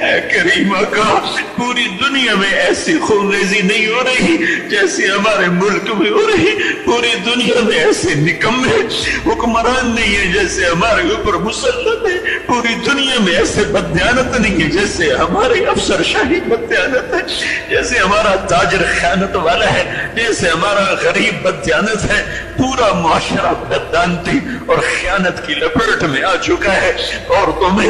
اے کریم آقا پوری دنیا میں ایسی خونریزی نہیں ہو رہی جیسے ہمارے ملک میں ہو رہی. پوری دنیا میں ایسے نکمے حکمران نہیں ہے جیسے ہمارے اوپر مسلط ہے. پوری دنیا میں ایسے بددیانت نہیں ہے جیسے ہمارے افسر شاہی بددیانت ہے, جیسے ہمارا تاجر خیانت والا ہے, جیسے ہمارا غریب بددیانت ہے. پورا معاشرہ بددانتی اور خیانت کی لپیٹ میں آ چکا ہے. عورتوں میں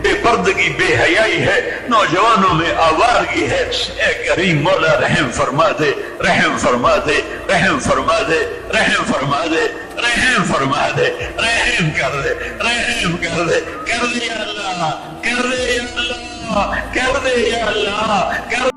بے پردگی بے حیائی ہے, نوجوانوں میں آوارگی ہے. اے کریم مولا رحم فرما دے, رحم فرما دے, رحم فرما دے, رحم فرما دے, رحم فرما دے, رحم کر دے, رحم کر دے, کر دے یا اللہ, کر دے یا اللہ, کر دے یا اللہ, کر